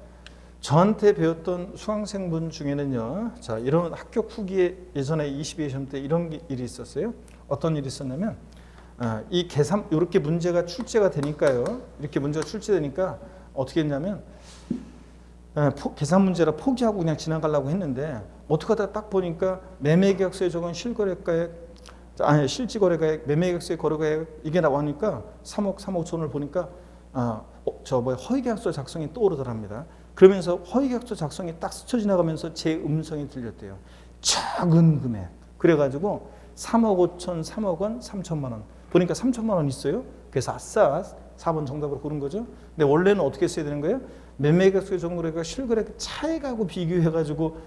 저한테 배웠던 수강생분 중에는요. 자, 이런 합격 후기에 예전에 22회 시험 때 이런 일이 있었어요. 어떤 일이 있었냐면 이 계산 이렇게 문제가 출제가 되니까요. 이렇게 문제가 출제되니까 어떻게 했냐면 계산 문제라 포기하고 그냥 지나가려고 했는데 어떻게 하다가 딱 보니까 매매계약서에 적은 실지거래가액 매매계약서의 거래가액 이게 나오니까 3억 5천을 보니까 허위계약서 작성이 떠오르더랍니다. 그러면서 허위계약서 작성이 딱 스쳐 지나가면서 제 음성이 들렸대요. 작은 금액. 그래가지고 3억 5천, 3억 원, 3천만 원. 보니까 3천만 원 있어요. 그래서 아싸 4번 정답으로 고른 거죠. 근데 원래는 어떻게 써야 되는 거예요? 매매계약서의 적은 거래가 실거래가 차액하고 비교해가지고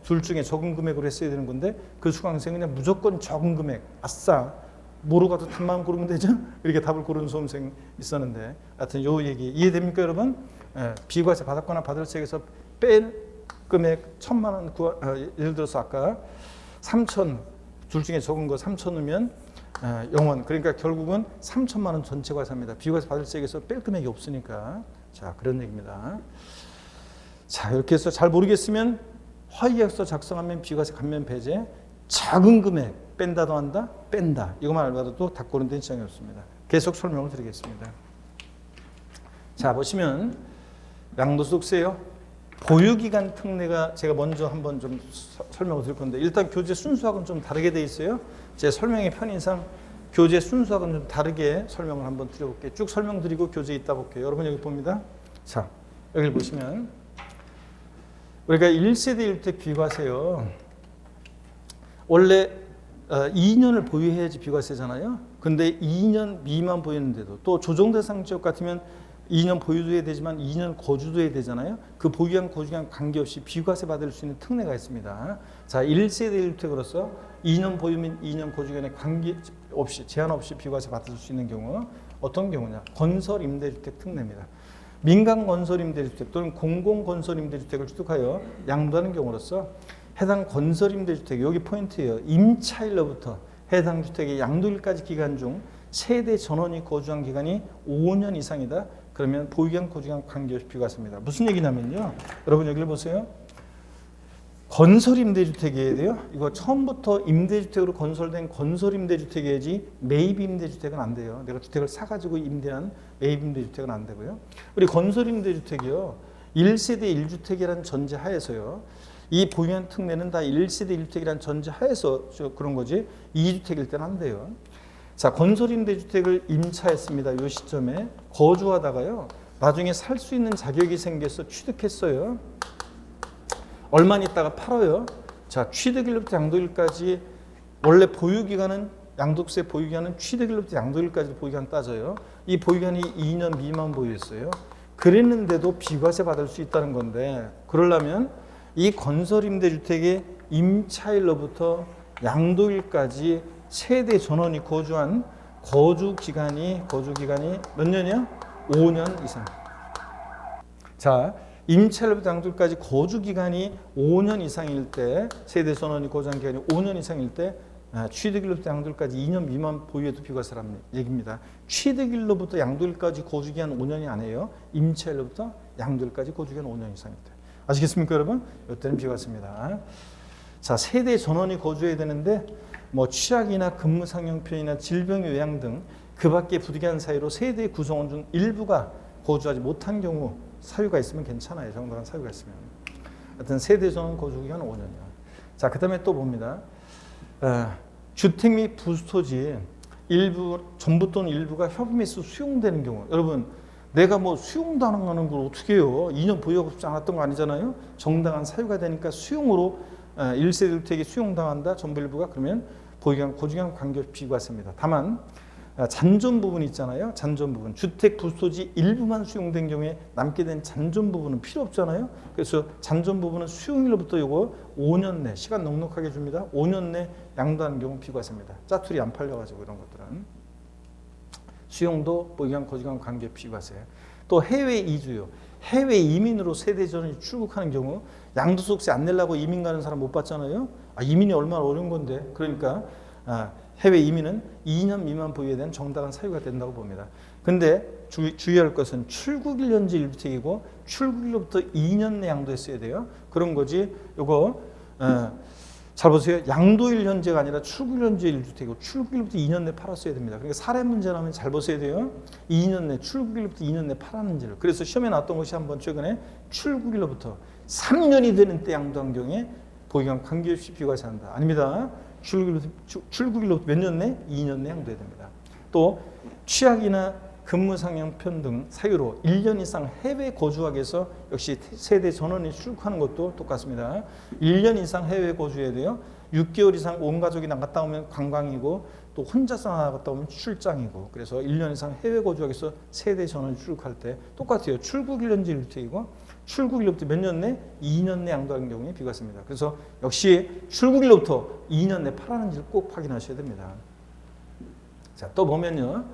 둘 중에 적은 금액으로 했어야 되는 건데 그 수강생은 그냥 무조건 적은 금액. 아싸. 모르고 가도 답만 고르면 되죠? 이렇게 답을 고르는 수험생이 있었는데 하여튼 요 얘기 이해됩니까, 여러분? 비과세 받았거나 받을 세액에서 뺀 금액 1천만 원 예를 들어서 아까 3천 둘 중에 적은 거 3천이면 0원. 그러니까 결국은 3천만 원 전체 과세합니다. 비과세 받을 세액에서 뺄 금액이 없으니까. 자, 그런 얘기입니다. 자, 이렇게 해서 잘 모르겠으면 허위계약서 작성하면 비과세 감면 배제, 작은 금액 뺀다 더한다 뺀다 이거만 알아도 닥고는 된 지장이 없습니다. 계속 설명을 드리겠습니다. 자 보시면 양도소득세요. 보유기간 특례가 제가 먼저 한번 좀 설명을 드릴 건데 일단 교재 순수하고는 좀 다르게 돼 있어요. 제 설명의 편의상 교재 순수하고는 좀 다르게 설명을 한번 드려볼게요. 쭉 설명드리고 교재 있다 볼게요. 여러분 여기 봅니다. 자 여기를 보시면 우리가 1세대 1주택 비과세요. 원래 2년을 보유해야지 비과세잖아요. 근데 2년 미만 보유했는데도 또 조정대상 지역 같으면 2년 보유도 해야 되지만 2년 거주도 해야 되잖아요. 그 보유한 거주기간 관계없이 비과세 받을 수 있는 특례가 있습니다. 자, 1세대 1주택으로서 2년 보유 및 2년 거주기간에 관계없이 제한 없이 비과세 받을 수 있는 경우 어떤 경우냐? 건설 임대주택 특례입니다. 민간 건설 임대주택 또는 공공 건설 임대주택을 취득하여 양도하는 경우로서 해당 건설 임대주택 여기 포인트예요. 임차일로부터 해당 주택의 양도일까지 기간 중 세대 전원이 거주한 기간이 5년 이상이다. 그러면 보유기간 거주기간 관계없이 비과세입니다. 무슨 얘기냐면요. 여러분 여기를 보세요. 건설 임대주택이어야 돼요. 이거 처음부터 임대주택으로 건설된 건설 임대주택이어야지 매입 임대주택은 안 돼요. 내가 주택을 사가지고 임대한 매입 임대주택은 안 되고요. 우리 건설 임대주택이요. 1세대 1주택이라는 전제 하에서요. 이 보유한 특례는 다 1세대 1주택이라는 전제 하에서 그런 거지 2주택일 때는 안 돼요. 자, 건설 임대주택을 임차했습니다. 이 시점에 거주하다가요. 나중에 살 수 있는 자격이 생겨서 취득했어요. 얼마 있다가 팔아요. 자, 취득일부터 양도일까지 원래 보유기간은 양도세 보유기간은 취득일부터 양도일까지 보유기간 따져요. 이 보유기간이 2년 미만 보유했어요. 그랬는데도 비과세 받을 수 있다는 건데 그러려면 이 건설 임대주택의 임차일로부터 양도일까지 세대 전원이 거주한 거주기간이 몇 년이요? 5년 이상. 자, 임차일로부터 양도일까지 거주기간이 5년 이상일 때 세대 전원이 거주한 기간이 5년 이상일 때 취득일로부터 양도일까지 2년 미만 보유해도 비과세라는 얘기입니다. 취득일로부터 양도일까지 거주기간 5년이 아니에요. 임차일로부터 양도일까지 거주기간 5년 이상일 때. 아시겠습니까 여러분? 이때는 비과세입니다. 자, 세대 전원이 거주해야 되는데 뭐 취약이나 근무상형편이나 질병의 외양 등 그 밖에 부득이한 사유로 세대 구성원 중 일부가 거주하지 못한 경우 사유가 있으면 괜찮아요. 정당한 사유가 있으면. 하여튼 세대 전원 거주기간 5년이요. 자, 그 다음에 또 봅니다. 주택 및 부수토지 일부 전부 또는 일부가 협의매수 수용되는 경우 여러분 내가 뭐 수용당하는 걸 어떻게 해요? 2년 보유하고 싶지 않았던 거 아니잖아요. 정당한 사유가 되니까 수용으로 1세대 주택이 수용당한다. 전부 일부가 그러면 보유기간 거주기간 관계없이 비과세입니다. 다만 잔존 부분 있잖아요. 잔존 부분. 주택 부수토지 일부만 수용된 경우에 남게 된 잔존 부분은 필요 없잖아요. 그래서 잔존 부분은 수용일로부터 요거 5년 내 시간 넉넉하게 줍니다. 5년 내 양도하는 경우 비과세입니다. 짜투리 안 팔려가지고 이런 것들은. 수용도 보유기간 거주기간 관계없이 비과세. 또 해외 이주요. 해외 이민으로 세대 전원이 출국하는 경우 양도소득세 안 내려고 이민 가는 사람 못 봤잖아요. 이민이 얼마나 어려운 건데. 그러니까 해외 이민은 2년 미만 보유에 대한 정당한 사유가 된다고 봅니다. 근데 주의할 것은 출국일 현재 1주택이고 출국일로부터 2년 내 양도했어야 돼요. 그런 거지. 요거 잘 보세요. 양도일 현재가 아니라 출국일 현재 1주택이고 출국일부터 2년 내 팔았어야 됩니다. 그러니까 사례 문제라면 잘 보셔야 돼요. 2년 내 출국일부터 2년 내 팔았는지를. 그래서 시험에 나왔던 것이 한번 최근에 출국일로부터 3년이 되는 때 양도한 경우에 보유기간 관계없이 비과세한다. 아닙니다. 출국일로부터 몇 년 내? 2년 내 양도해야 됩니다. 또 취약이나 근무상형편 등 사유로 1년 이상 해외 거주하기 위해서 역시 세대 전원이 출국하는 것도 똑같습니다. 1년 이상 해외 거주해야 돼요. 6개월 이상 온 가족이 나갔다 오면 관광이고 또 혼자서 나갔다 오면 출장이고 그래서 1년 이상 해외 거주하기 위해서 세대 전원이 출국할 때 똑같아요. 출국 1년제 1주택이고 출국일로부터 몇 년 내? 2년 내 양도하는 경우에 비과세입니다. 그래서 역시 출국일로부터 2년 내 팔았는지를 꼭 확인하셔야 됩니다. 자, 또 보면요.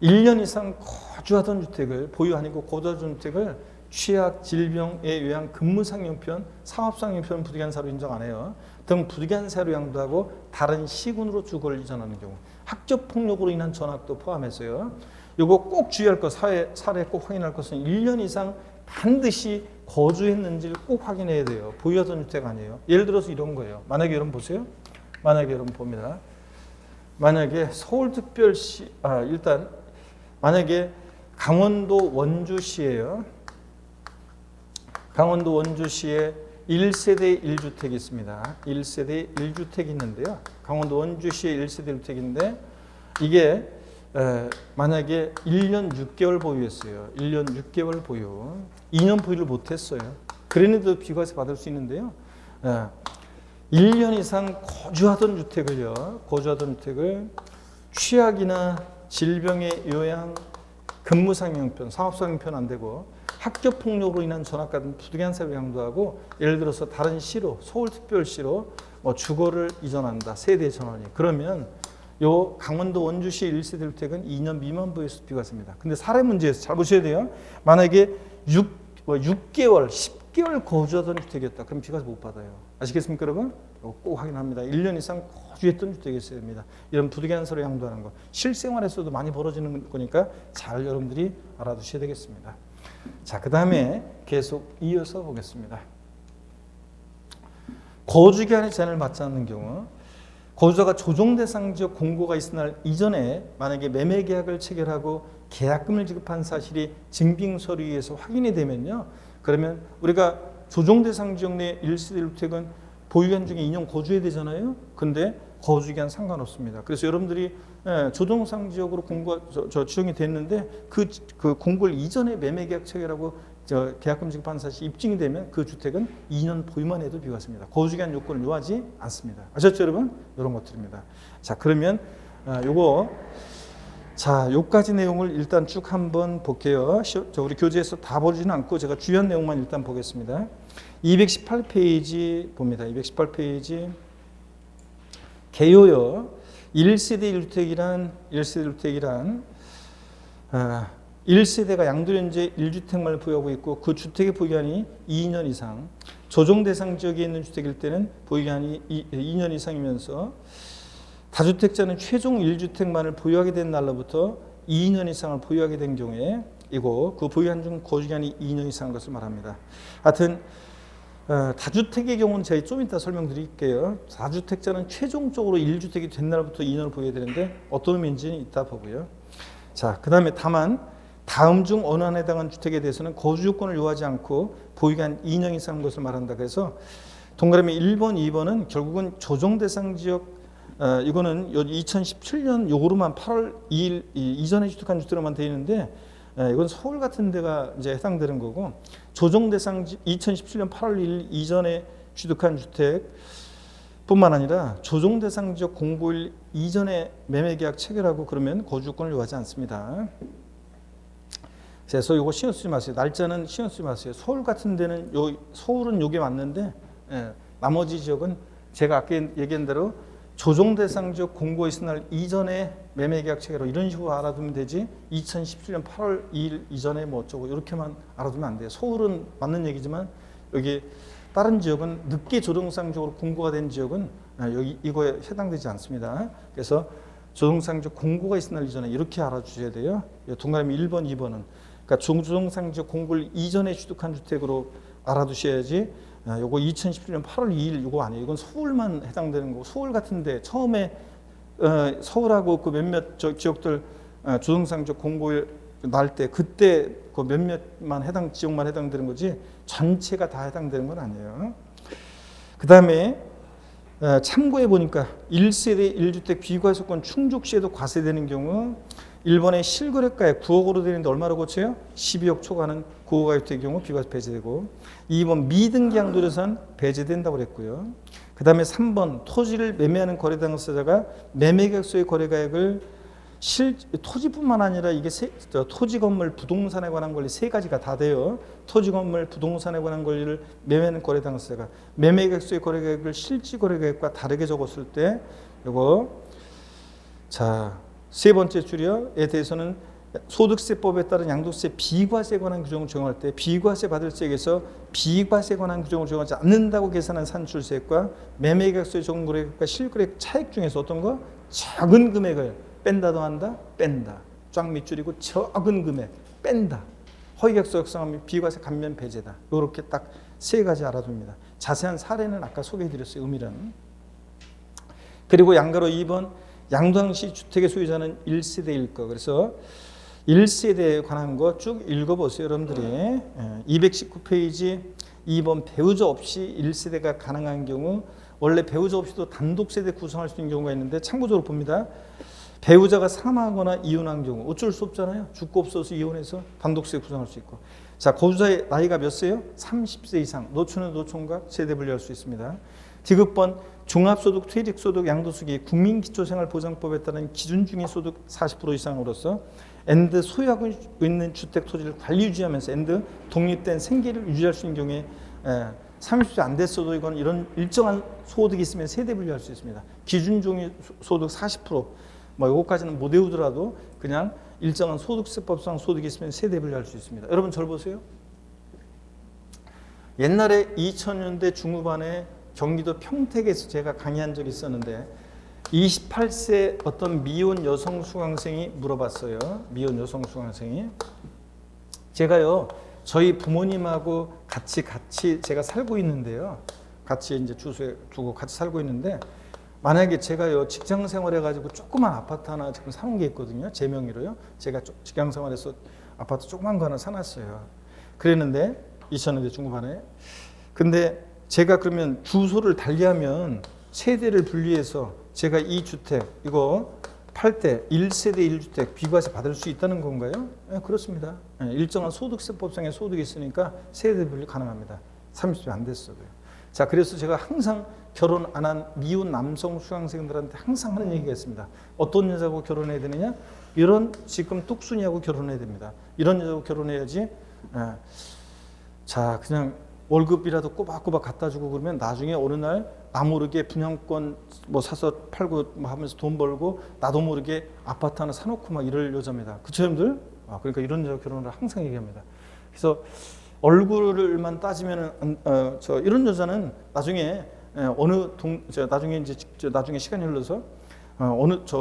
1년 이상 거주하던 주택을 보유 아니고 거주하던 주택을 취약, 질병에 의한 근무상형편, 사업상형편 부득이한 사유로 인정 안 해요. 등 부득이한 사유로 양도하고 다른 시군으로 주거를 이전하는 경우 학교폭력으로 인한 전학도 포함해서요. 이거 꼭 주의할 것, 사례 꼭 확인할 것은 1년 이상 반드시 거주했는지를 꼭 확인해야 돼요. 보유하던 주택 아니에요. 예를 들어서 이런 거예요. 만약에 여러분 보세요. 만약에 여러분 봅니다. 만약에 서울특별시, 일단 만약에 강원도 원주시예요. 강원도 원주시에 1세대 1주택이 있습니다. 1세대 1주택이 있는데요. 강원도 원주시에 1세대 1주택인데 이게 만약에 1년 6개월 보유했어요. 1년 6개월 보유. 2년 보유를 못했어요. 그래도 비과세 받을 수 있는데요. 1년 이상 거주하던 주택을 취약이나 질병의 요양, 근무상형편, 사업상형편 안 되고 학교폭력으로 인한 전학 같은 부득이한 사유를 양도하고 예를 들어서 다른 시로 서울특별시로 주거를 이전한다. 세대 전원이. 그러면 요 강원도 원주시 1세대 주택은 2년 미만 보유에서 비과세입니다. 근데 사례 문제에서 잘 보셔야 돼요. 만약에 6개월, 10개월 거주하던 주택이었다. 그럼 비과세 못 받아요. 아시겠습니까, 여러분? 이거 꼭 확인합니다. 1년 이상 거주했던 주택이 있어야 됩니다. 이런 부득이한 서류 양도하는 거. 실생활에서도 많이 벌어지는 거니까 잘 여러분들이 알아두셔야 되겠습니다. 자, 그 다음에 계속 이어서 보겠습니다. 거주기한의 제한을 받지 않는 경우 거주자가 조정대상 지역 공고가 있은 날 이전에 만약에 매매계약을 체결하고 계약금을 지급한 사실이 증빙서류에서 확인이 되면요. 그러면 우리가 조정대상 지역 내 1세대 주택은 보유기한 중에 2년 거주해야 되잖아요. 근데 거주기한 상관없습니다. 그래서 여러분들이 조정상 지역으로 공고가 지정이 됐는데 그 공고를 이전에 매매계약 체결하고 계약금 지급한 사실이 입증이 되면 그 주택은 2년 보유만 해도 비과세입니다. 거주기한 요건을 요하지 않습니다. 아셨죠, 여러분? 이런 것들입니다. 자, 그러면 요까지 내용을 일단 쭉 한번 볼게요. 우리 교재에서 다 보지는 않고 제가 주요한 내용만 일단 보겠습니다. 218페이지 봅니다. 218페이지 개요요. 1세대 1주택이란 1세대가 양도연재 1주택만을 보유하고 있고 그 주택의 보유기한이 2년 이상, 조정대상 지역에 있는 주택일 때는 보유기한이 2년 이상이면서 다주택자는 최종 1주택만을 보유하게 된 날로부터 2년 이상을 보유하게 된 경우에 그 보유한 중 거주기한이 2년 이상인 것을 말합니다. 하여튼 다주택의 경우는 제가 좀 이따 설명드릴게요. 다주택자는 최종적으로 1주택이 된 날부터 2년을 보여야 되는데 어떤 의미인지는 이따 보고요. 자, 그 다음에 다만 다음 중 어느 하나에 해당하는 주택에 대해서는 거주 요건을 요하지 않고 보유기한 2년 이상인 것을 말한다. 그래서 동그라미 1번, 2번은 결국은 조정대상 지역 이거는 2017년 요거로만 8월 2일 이전에 취득한 주택으로만 되어 있는데 이건 서울 같은 데가 이제 해당되는 거고 조정대상 2017년 8월 1일 이전에 취득한 주택 뿐만 아니라 조정대상 지역 공고일 이전에 매매계약 체결하고 그러면 거주권을 요하지 않습니다. 그래서 이거 신경 쓰지 마세요. 날짜는 신경 쓰지 마세요. 서울 같은 데는 서울은 요게 맞는데 나머지 지역은 제가 아까 얘기한 대로 조정대상 지역 공고 있은 날 이전에 매매계약 체결로 이런 식으로 알아두면 되지 2017년 8월 2일 이전에 뭐 어쩌고 이렇게만 알아두면 안 돼요. 서울은 맞는 얘기지만 여기 다른 지역은 늦게 조정상적으로 공고가 된 지역은 여기 이거에 해당되지 않습니다. 그래서 조정상적 공고가 있은 날 이전에 이렇게 알아주셔야 돼요. 동그라미 1번, 2번은 그러니까 조정상적 공고를 이전에 취득한 주택으로 알아두셔야지. 요거 2017년 8월 2일 요거 아니에요. 이건 서울만 해당되는 거고 서울 같은데 처음에 서울하고 그 몇몇 지역들 조정상적 공고일 날 때 그때 그 몇몇만 지역만 해당되는 거지 전체가 다 해당되는 건 아니에요. 그 다음에 참고해 보니까 1세대 1주택 비과세권 충족 시에도 과세되는 경우 1번의 실거래가액 9억으로 되는데 얼마로 고쳐요? 12억 초과하는 고가주택의 경우 비과세 배제되고 2번 미등기 양도재산 배제된다고 그랬고요. 그 다음에 3번 토지를 매매하는 거래당사자가 매매계약서의 거래가액을 토지뿐만 아니라 이게 토지 건물 부동산에 관한 권리 세 가지가 다 돼요. 토지 건물 부동산에 관한 권리를 매매하는 거래당사자가 매매계약서의 거래가액을 실지 거래가액과 다르게 적었을 때 이거 세 번째 줄이에 대해서는 소득세법에 따른 양도세 비과세에 관한 규정을 적용할 때 비과세 받을 세액에서 비과세에 관한 규정을 적용하지 않는다고 계산한 산출세액과 매매계약서의 적용거래액과 실거래액 차액 중에서 어떤 거? 작은 금액을 뺀다 더한다? 뺀다. 쫙 밑줄이고 적은 금액 뺀다. 허위계약서 역상하면 비과세 감면 배제다. 이렇게 딱 세 가지 알아둡니다. 자세한 사례는 아까 소개해드렸어요. 의미는. 그리고 양가로 2번 양도당시 주택의 소유자는 1세대일 거. 그래서 1세대에 관한 거 쭉 읽어보세요, 여러분들이. 219페이지 2번 배우자 없이 1세대가 가능한 경우, 원래 배우자 없이도 단독 세대 구성할 수 있는 경우가 있는데 참고적으로 봅니다. 배우자가 사망하거나 이혼한 경우 어쩔 수 없잖아요. 죽고 없어서 이혼해서 단독 세대 구성할 수 있고. 자, 거주자의 나이가 몇 세요? 30세 이상. 노초는 노총각 세대 분류할 수 있습니다. 디귿번 종합소득, 퇴직소득, 양도소득이 국민기초생활보장법에 따른 기준 중위 소득 40% 이상으로서 앤드 소유하고 있는 주택 토지를 관리 유지하면서 앤드 독립된 생계를 유지할 수 있는 경우에 30세 안 됐어도 이건 이런 일정한 소득이 있으면 세대 분류할 수 있습니다. 기준 중위 소득 40%, 뭐 요거까지는 못 외우더라도 그냥 일정한 소득세법상 소득이 있으면 세대 분류할 수 있습니다. 여러분 절 보세요. 옛날에 2000년대 중후반에 경기도 평택에서 제가 강의한 적이 있었는데 28세 어떤 미혼 여성 수강생이 물어봤어요. 미혼 여성 수강생이. 제가요, 저희 부모님하고 같이 제가 살고 있는데요. 같이 이제 주소에 두고 같이 살고 있는데 만약에 제가요, 직장 생활해가지고 조그만 아파트 하나 지금 사놓은 게 있거든요. 제 명의로요. 제가 직장 생활해서 아파트 조그만 거 하나 사놨어요. 그랬는데 2000년대 중후반에. 근데 제가 그러면 주소를 달리하면 세대를 분리해서 제가 이 주택 이거 팔 때 1세대 1주택 비과세 받을 수 있다는 건가요? 네, 그렇습니다. 네, 일정한 소득세법상의 소득이 있으니까 세대 분리 가능합니다. 30세 안 됐어도요. 자, 그래서 제가 항상 결혼 안 한 미혼 남성 수강생들한테 항상 하는 얘기가 있습니다. 어떤 여자하고 결혼해야 되느냐? 이런 지금 뚝순이하고 결혼해야 됩니다. 이런 여자하고 결혼해야지. 자, 그냥 월급이라도 꼬박꼬박 갖다 주고 그러면 나중에 어느 날 나 모르게 분양권 뭐 사서 팔고 뭐 하면서 돈 벌고 나도 모르게 아파트 하나 사놓고 막 이럴 여자입니다. 그쵸, 여러분들? 그러니까 이런 여자 결혼을 항상 얘기합니다. 그래서 얼굴만 따지면은 이런 여자는 나중에 나중에 이제 나중에 시간이 흘러서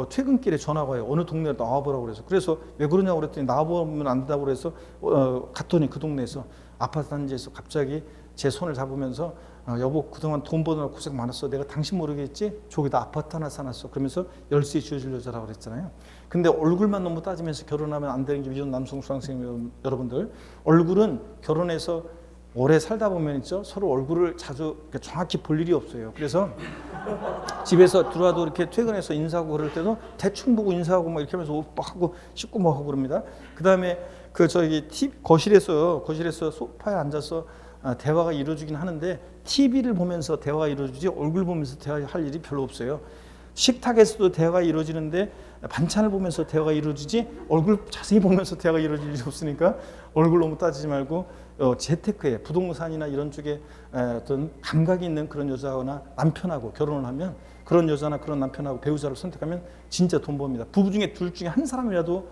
퇴근길에 전화가 와요. 어느 동네로 나와보라고 그래서. 그래서 왜 그러냐고 그랬더니 나와보면 안 된다고 그래서 갔더니 그 동네에서 아파트 단지에서 갑자기 제 손을 잡으면서 여보 그동안 돈 버느라 고생 많았어. 내가 당신 모르겠지? 저기다 아파트 하나 사놨어. 그러면서 열쇠 쥐어줄 여자라고 그랬잖아요. 근데 얼굴만 너무 따지면서 결혼하면 안 되는 게 미혼 남성 수강생 여러분들. 얼굴은 결혼해서 오래 살다 보면 있죠. 서로 얼굴을 자주 정확히 볼 일이 없어요. 그래서 집에서 들어와도 이렇게 퇴근해서 인사하고 그럴 때도 대충 보고 인사하고 막 이렇게 하면서 오빠 하고 씻고 뭐 하고 그럽니다. 그 다음에 거실에서 소파에 앉아서 대화가 이루어지긴 하는데 TV를 보면서 대화가 이루어지지 얼굴 보면서 대화할 일이 별로 없어요. 식탁에서도 대화가 이루어지는데 반찬을 보면서 대화가 이루어지지 얼굴 자세히 보면서 대화가 이루어질 일이 없으니까 얼굴 너무 따지지 말고 재테크에 부동산이나 이런 쪽에 어떤 감각이 있는 그런 여자나 남편하고 결혼을 하면 그런 여자나 그런 남편하고 배우자를 선택하면 진짜 돈 법니다. 부부 중에 둘 중에 한 사람이라도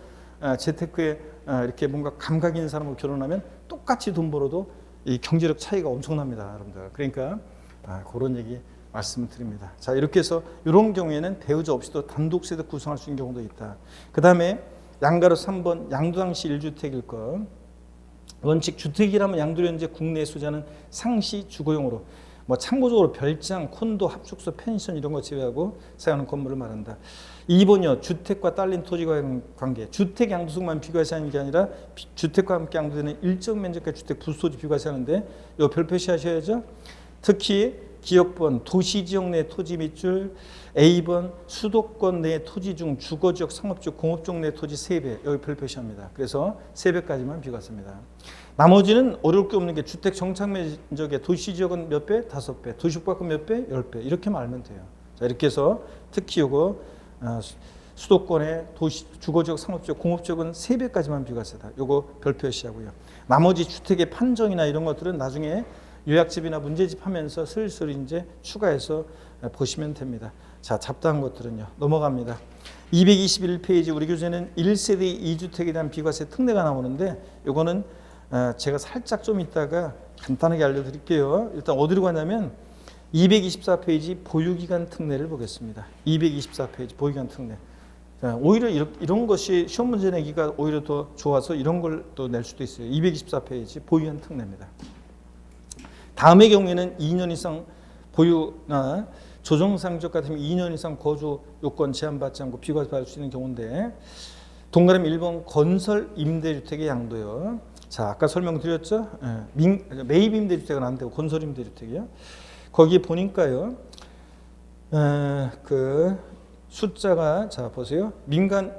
재테크에 이렇게 뭔가 감각 있는 사람하고 결혼하면 똑같이 돈 벌어도 이 경제력 차이가 엄청납니다, 여러분들. 그러니까 그런 얘기 말씀을 드립니다. 자, 이렇게 해서 이런 경우에는 배우자 없이도 단독 세대 구성할 수 있는 경우도 있다. 그 다음에 양가로 3번 양도당시 1주택일 것. 원칙 주택이라면 양도 현재 국내 소유자는 상시 주거용으로 뭐 참고적으로 별장, 콘도, 합숙소, 펜션 이런 거 제외하고 사용하는 건물을 말한다. 2번이요. 주택과 딸린 토지과의 관계. 주택 양도소득만 비과세하는 게 아니라 주택과 함께 양도되는 일정 면적의 주택 부수토지 비과세하는데 이거 별 표시하셔야죠. 특히 기역번 도시지역 내 토지 밑줄, A번 수도권 내 토지 중 주거지역, 상업지역, 공업지역 내 토지 3배 여기 별 표시합니다. 그래서 3배까지만 비과세입니다. 나머지는 어려울 게 없는 게 주택 정착 면적의 도시지역은 몇 배? 5배. 도시밖은 몇 배? 10배. 이렇게만 알면 돼요. 자, 이렇게 해서 특히 요거 수도권의 도시, 주거지역, 상업지역, 공업지역은 3배까지만 비과세다. 요거 별 표시하고요. 나머지 주택의 판정이나 이런 것들은 나중에 요약집이나 문제집 하면서 슬슬 이제 추가해서 보시면 됩니다. 자, 잡다한 것들은요. 넘어갑니다. 221페이지 우리 교재는 1세대 2주택에 대한 비과세 특례가 나오는데 요거는 제가 살짝 좀 이따가 간단하게 알려드릴게요. 일단 어디로 가냐면 224페이지 보유기간 특례를 보겠습니다. 224페이지 보유기간 특례. 자, 오히려 이런 것이 시험 문제 내기가 오히려 더 좋아서 이런 걸 또 낼 수도 있어요. 224페이지 보유기간 특례입니다. 다음의 경우에는 2년 이상 보유나 조정상적 같으면 2년 이상 거주 요건 제한받지 않고 비과세 받을 수 있는 경우인데, 동그라미 1번 건설 임대주택의 양도요. 자, 아까 설명드렸죠? 매입 임대주택은 안 되고 건설 임대주택이요. 거기 보니까요, 그 숫자가, 자 보세요. 민간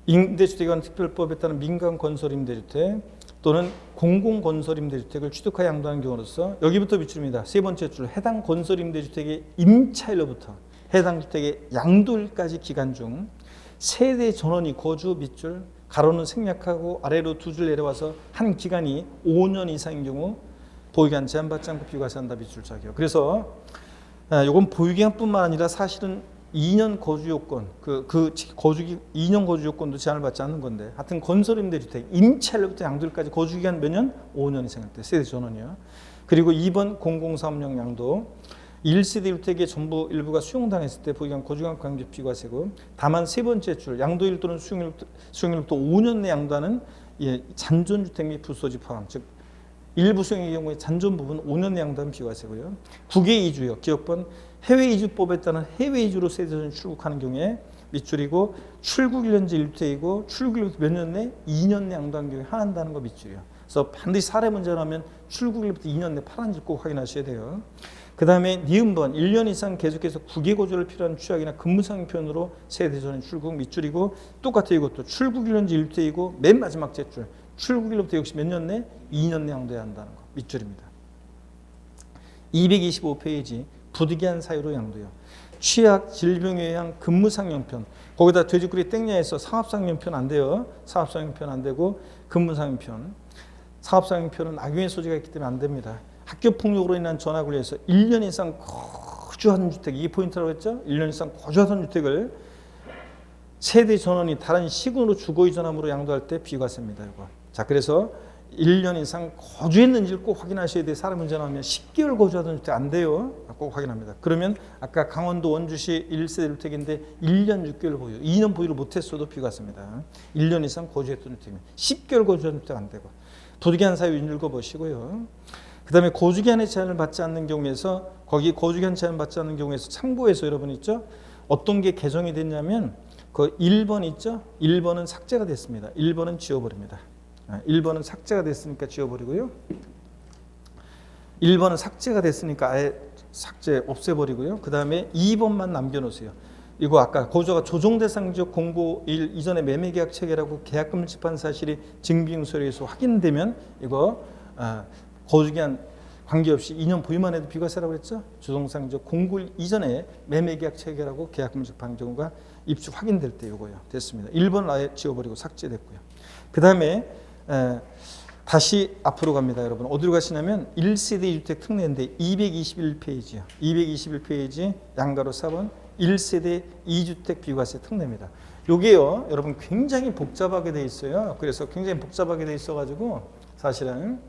임대주택에 관한 특별법에 따른 민간 건설 임대주택 또는 공공건설 임대주택을 취득하여 양도하는 경우로서, 여기부터 밑줄입니다. 세 번째 줄, 해당 건설 임대주택의 임차일로부터 해당 주택의 양도일까지 기간 중 세대 전원이 거주 밑줄, 가로는 생략하고 아래로 두 줄 내려와서 한 기간이 5년 이상인 경우 보유기간 제한받지 않고 비과세한다. 밑줄 자기요. 그래서 이건 보유기간뿐만 아니라 사실은 2년 거주 요건, 거주기 2년 거주 요건도 제한을 받지 않는 건데, 하여튼 건설 임대주택 임차일로부터 양도일까지 거주기간 몇 년? 5년 이상일 때 세대 전원이요. 그리고 2번 공공사업용 양도, 1세대 주택의 전부 일부가 수용당했을 때 보유기간 거주기간 강제 비과세고, 다만 세 번째 줄, 양도일 또는 수용일부터 5년 내 양도하는 잔존주택 및 부소지 포함, 즉 일부 수용의 경우에 잔존 부분 5년 내 양도하는 비과세고요. 국외 이주요. 기업번 해외 이주법에 따른 해외 이주로 세대전이 출국하는 경우에 밑줄이고, 출국 1년제 1주택이고 출국 1년부터 몇 년 내? 2년 내 양도하는 경우에 하한다는 거 밑줄이요. 그래서 반드시 사례 문제라면 출국 1년부터 2년 내 파란지 꼭 확인하셔야 돼요. 그 다음에 니은번 1년 이상 계속해서 국외 거주를 필요한 취약이나 근무상편으로 세대전이 출국 밑줄이고, 똑같아요. 이것도 출국 1년제 1주택이고 맨 마지막 제줄 출국 1년부터 역시 몇 년 내? 2년 내 양도해야 한다는 거 밑줄입니다. 225페이지 부득이한 사유로 양도요. 취약, 질병에 의한 근무상여편, 거기다 돼지꼬리 땡냐에서 사업상여편 안 돼요. 사업상여편 안 되고 근무상여편. 사업상여편은 악용의 소지가 있기 때문에 안 됩니다. 학교폭력으로 인한 전학을 위해서 1년 이상 거주한 주택, 이게 포인트라고 했죠? 1년 이상 거주하던 주택을 세대 전원이 다른 시군으로 주거 이전함으로 양도할 때 비과세입니다. 이거. 자, 그래서 1년 이상 거주했는지를 꼭 확인하셔야 돼요. 사람 문제 나오면 10개월 거주하던 주택 안 돼요. 꼭 확인합니다. 그러면 아까 강원도 원주시 1세대 주택인데 1년 6개월 보유, 2년 보유를 못했어도 비과세입니다. 1년 이상 거주했던 주택이면 10개월 거주한 주택 안 되고. 부득이한 사유 읽어보시고요. 그 다음에 거주기한의 제한을 받지 않는 경우에서, 거기 거주기한 제한 받지 않는 경우에서 참고해서 여러분 있죠? 어떤 게 개정이 됐냐면 그 1번 있죠? 1번은 삭제가 됐습니다. 1번은 지워버립니다. 1번은 삭제가 됐으니까 지워버리고요. 1번은 삭제가 됐으니까 아예 삭제 없애버리고요. 그 다음에 2번만 남겨놓으세요. 이거 아까 거주자가 조정대상지역 공고 1 이전에 매매계약 체결하고 계약금을 집한 사실이 증빙서류에서 확인되면 이거 거주기한 관계없이 2년 보유만 해도 비과세라고 했죠. 조정상지역 공고 1 이전에 매매계약 체결하고 계약금을 집한 경우가 입주 확인될 때 이거요. 됐습니다. 1번 아예 지워버리고 삭제됐고요. 그 다음에 다시 앞으로 갑니다. 여러분 어디로 가시냐면 1세대 주택 특례인데 221페이지요. 221페이지 양가로 4번 1세대 2주택 비과세 특례입니다. 요게요 여러분 굉장히 복잡하게 돼 있어요. 그래서 굉장히 복잡하게 돼 있어 가지고 사실은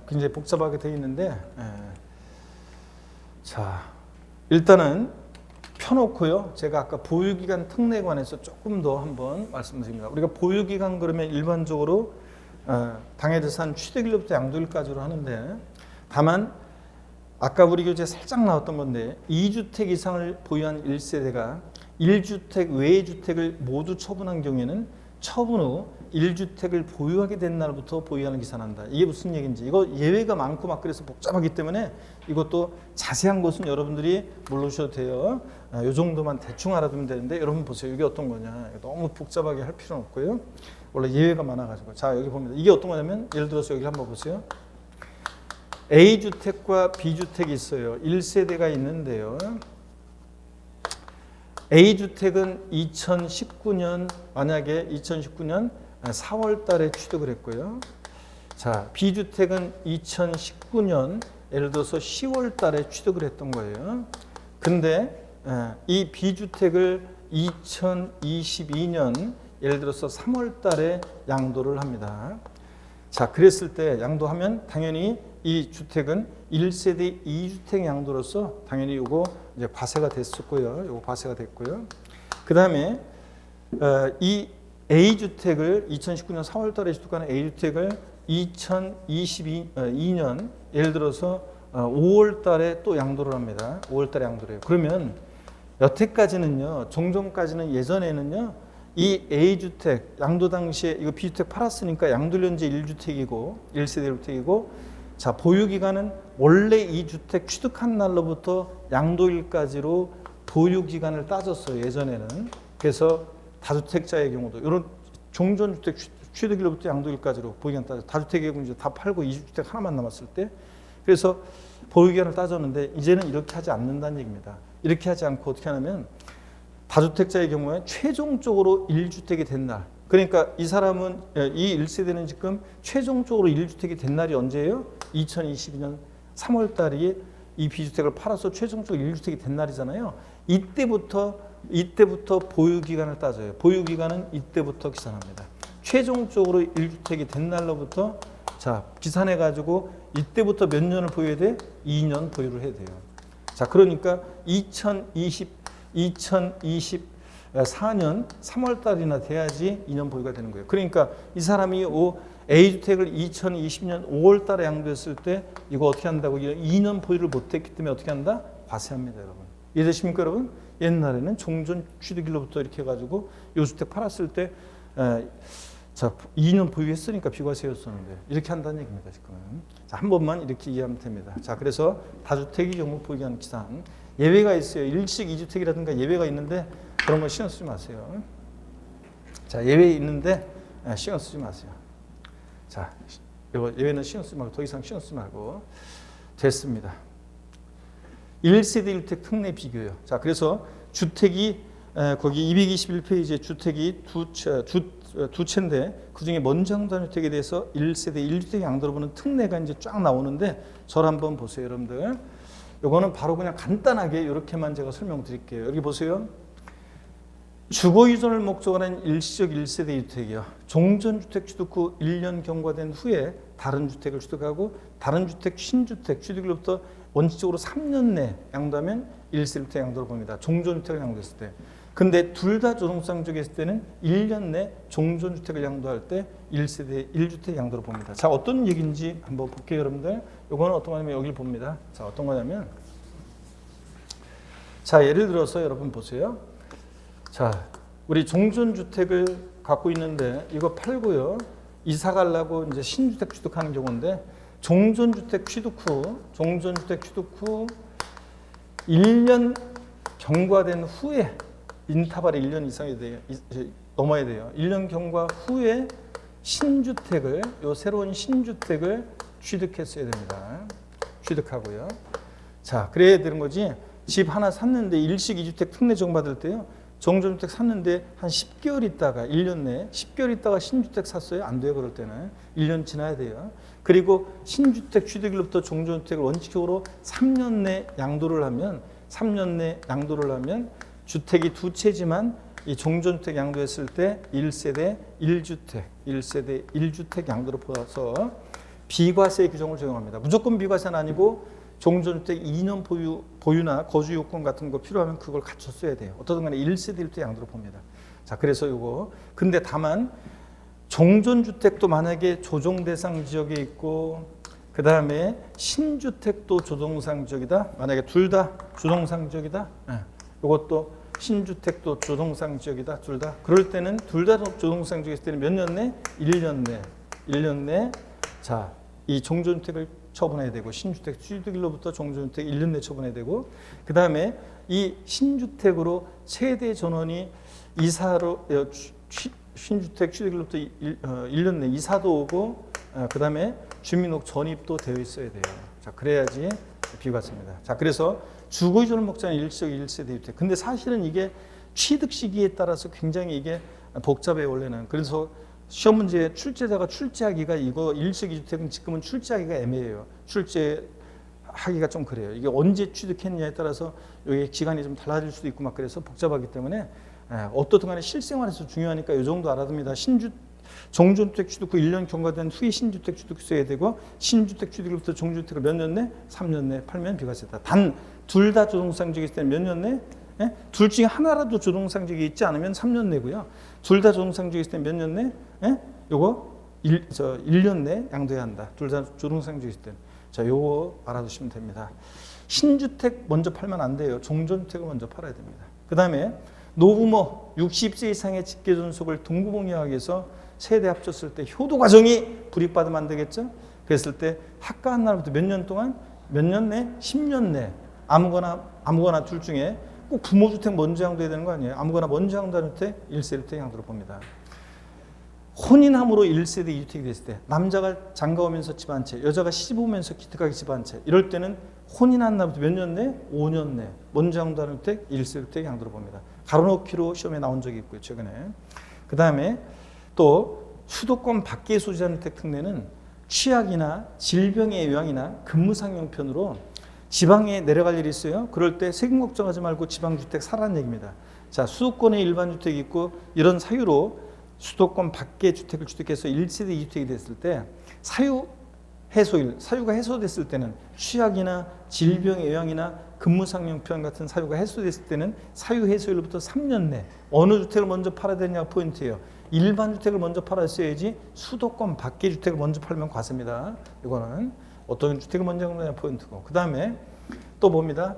굉장히 복잡하게 돼 있는데 자 일단은 펴놓고요. 제가 아까 보유기간 특례에 관해서 조금 더 한번 말씀드립니다. 우리가 보유기간 그러면 일반적으로 당해자산 취득일로부터 양도일까지로 하는데, 다만 아까 우리 교재에 살짝 나왔던 건데 2주택 이상을 보유한 1세대가 1주택 외의 주택을 모두 처분한 경우에는 처분 후 1주택을 보유하게 된 날부터 보유하는 기산한다. 이게 무슨 얘기인지, 이거 예외가 많고 막 그래서 복잡하기 때문에 이것도 자세한 것은 여러분들이 모르셔도 돼요. 이 정도만 대충 알아두면 되는데, 여러분 보세요. 이게 어떤 거냐. 너무 복잡하게 할 필요는 없고요. 원래 예외가 많아가지고. 자, 여기 봅니다. 이게 어떤 거냐면 예를 들어서 여기 한번 보세요. A주택과 B주택이 있어요. 1세대가 있는데요. A주택은 2019년 만약에 2019년 4월 달에 취득을 했고요. 자, B주택은 2019년 예를 들어서 10월 달에 취득을 했던 거예요. 근데 이 B주택을 2022년 예를 들어서 3월 달에 양도를 합니다. 자, 그랬을 때 양도하면 당연히 이 주택은 1세대 2주택 양도로서 당연히 이거 이제 과세가 됐었고요. 이거 과세가 됐고요. 그 다음에 이 A주택을 2019년 4월 달에 취득하는 A주택을 2022년 예를 들어서 5월 달에 또 양도를 합니다. 5월 달에 양도를 해요. 그러면 여태까지는요, 종전까지는 예전에는요, 이 A주택, 양도 당시에 이거 B주택 팔았으니까 양도일 현재 1주택이고, 1세대 1주택이고, 자, 보유기간은 원래 이 주택 취득한 날로부터 양도일까지로 보유기간을 따졌어요, 예전에는. 그래서 다주택자의 경우도, 이런 종전주택 취득일로부터 양도일까지로 보유기간 따져, 다주택의 경우 이제 다 팔고 2주택 하나만 남았을 때, 그래서 보유기간을 따졌는데, 이제는 이렇게 하지 않는다는 얘기입니다. 이렇게 하지 않고 어떻게 하냐면, 다주택자의 경우에 최종적으로 1주택이 된 날, 그러니까 이 사람은, 이 1세대는 지금 최종적으로 1주택이 된 날이 언제예요? 2022년 3월 달이 이 B주택을 팔아서 최종적으로 1주택이 된 날이잖아요. 이때부터 보유기간을 따져요. 보유기간은 이때부터 계산합니다. 최종적으로 1주택이 된 날로부터, 자, 계산해가지고 이때부터 몇 년을 보유해야 돼? 2년 보유를 해야 돼요. 자, 그러니까 2024년 3월 달이나 돼야지 2년 보유가 되는 거예요. 그러니까 이 사람이 A주택을 2020년 5월 달에 양도했을 때 이거 어떻게 한다고? 2년 보유를 못했기 때문에 어떻게 한다? 과세합니다, 여러분. 이해되십니까, 여러분? 옛날에는 종전 취득일로부터 이렇게 해가지고 요 주택 팔았을 때 자, 2년 보유했으니까 비과세였었는데 이렇게 한다는 얘기입니다, 지금. 자, 한 번만 이렇게 이해하면 됩니다. 자, 그래서 다주택의 경우 보유기간 기산 예외가 있어요. 일식 2주택이라든가 예외가 있는데 그런 거 신경 쓰지 마세요. 자, 예외 있는데 신경 쓰지 마세요. 자, 이거 예외는 신경 쓰지 말고 더 이상 신경 쓰지 말고 됐습니다. 1세대 1주택 특례 비교요. 자, 그래서 주택이 거기 221페이지에 주택이 두 채인데 그중에 먼저 양도한 주택에 대해서 1세대 1주택 양도로 보는 특례가 이제 쫙 나오는데 저를 한번 보세요, 여러분들. 요거는 바로 그냥 간단하게 이렇게만 제가 설명드릴게요. 여기 보세요. 주거 이전을 목적으로 한 일시적 1세대 1주택이요. 종전주택 취득 후 1년 경과된 후에 다른 주택을 취득하고 다른 주택 신주택 취득일로부터 원칙적으로 3년 내 양도하면 1세대 1주택 양도를 봅니다. 종전주택을 양도했을 때. 근데 둘 다 조동상적이 있을 때는 1년 내 종전주택을 양도할 때 1세대 1주택 양도를 봅니다. 자, 어떤 얘기인지 한번 볼게요, 여러분들. 요거는 어떤 거냐면 여기를 봅니다. 자, 어떤 거냐면 자, 예를 들어서 여러분 보세요. 자, 우리 종전주택을 갖고 있는데 이거 팔고요. 이사 가려고 이제 신주택 취득하는 경우인데 종전주택 취득 후 1년 경과된 후에 인터벌이 1년 이상이 돼요. 넘어야 돼요. 1년 경과 후에 신주택을 요 새로운 신주택을 취득했어야 됩니다. 취득하고요. 자, 그래야 되는 거지. 집 하나 샀는데 일식 2주택 특례 적용받을 때요. 종전주택 샀는데 한 10개월 있다가 1년 내에 10개월 있다가 신주택 샀어요. 안 돼요. 그럴 때는 1년 지나야 돼요. 그리고 신주택 취득일로부터 종전주택을 원칙적으로 3년 내 양도를 하면 주택이 두 채지만 이 종전주택 양도했을 때 1세대 1주택 양도를 보아서 비과세 규정을 적용합니다. 무조건 비과세는 아니고 종전주택 2년 보유나 거주 요건 같은 거 필요하면 그걸 갖췄어야 돼요. 어떻든 간에 1세대 1주택 양도를 봅니다. 자, 그래서 요거. 근데 다만 종전주택도 만약에 조정 대상 지역에 있고 그 다음에 신주택도 조정상 지역이다. 만약에 둘 다 조정상 지역이다. 이것도 신주택도 조정상 지역이다. 둘 다. 그럴 때는 둘 다 조정상 지역일 때는 몇 년 내? 1년 내. 자, 이 종전주택을 처분해야 되고 신주택 취득일로부터 종전주택 1년 내 처분해야 되고 그 다음에 이 신주택으로 세대 전원이 이사로 신주택 취득일로부터 1년 내 이사도 오고 그 다음에 주민등록 전입도 되어 있어야 돼요. 자, 그래야지 비과세입니다. 자, 그래서 주거 이전을 목적으로 일시적 1세대 주택. 근데 사실은 이게 취득 시기에 따라서 굉장히 이게 복잡해요, 원래는. 그래서 시험 문제 출제자가 출제하기가 이거 일시적 2주택은 지금은 출제하기가 애매해요. 출제하기가 좀 그래요. 이게 언제 취득했느냐에 따라서 여기 기간이 좀 달라질 수도 있고 막 그래서 복잡하기 때문에 어떻든 간에 실생활에서 중요하니까 이 정도 알아야 됩니다. 종전주택 취득 후 1년 경과된 후에 신주택 취득해야 되고 신주택 취득으로부터 종전주택을 몇 년 내? 3년 내 팔면 비과세다. 단 둘 다 조동상적이 있을 때는 몇 년 내? 둘 중에 하나라도 조동상적이 있지 않으면 3년 내고요. 둘 다 조동상적이 있을 때는 몇 년 내? 요거 1년 내 양도해야 한다. 둘 다 조동상적이 있을 때는. 자, 요거 알아두시면 됩니다. 신주택 먼저 팔면 안 돼요. 종전주택을 먼저 팔아야 됩니다. 그 다음에 노부모 60세 이상의 직계존속을 동구봉역하기 위해서 세대 합쳤을 때 효도 과정이 불이익받으면 안 되겠죠? 그랬을 때 합가한 날부터 몇 년 동안 몇 년 내? 10년 내 아무거나 둘 중에 꼭 부모주택 먼저 양도해야 되는 거 아니에요? 아무거나 먼저 양도하는 주택 1세대 양도를 봅니다. 혼인함으로 1세대 2주택이 됐을 때 남자가 장가오면서 집 한 채, 여자가 시집 오면서 기특하게 집 한 채, 이럴 때는 혼인한 날부터 몇 년 내? 5년 내 먼저 양도하는 주택 1세대 주택 양도를 봅니다. 가로놓기로 시험에 나온 적이 있고요, 최근에. 그 다음에 또 수도권 밖에 소지하는 주택 특례는 취약이나 질병의 요양이나 근무상용편으로 지방에 내려갈 일이 있어요. 그럴 때 세금 걱정하지 말고 지방주택 사라는 얘기입니다. 자, 수도권에 일반주택이 있고 이런 사유로 수도권 밖에 주택을 취득해서 1세대 2주택이 됐을 때 사유 해소일, 사유가 해소됐을 때는 취약이나 질병의 요양이나 근무상용편 같은 사유가 해소됐을 때는 사유 해소일부터 3년 내 어느 주택을 먼저 팔아야 되냐 포인트예요. 일반 주택을 먼저 팔았어야지 수도권 밖의 주택을 먼저 팔면 과세입니다. 이거는 어떤 주택을 먼저 하느냐 포인트고. 그 다음에 또 봅니다.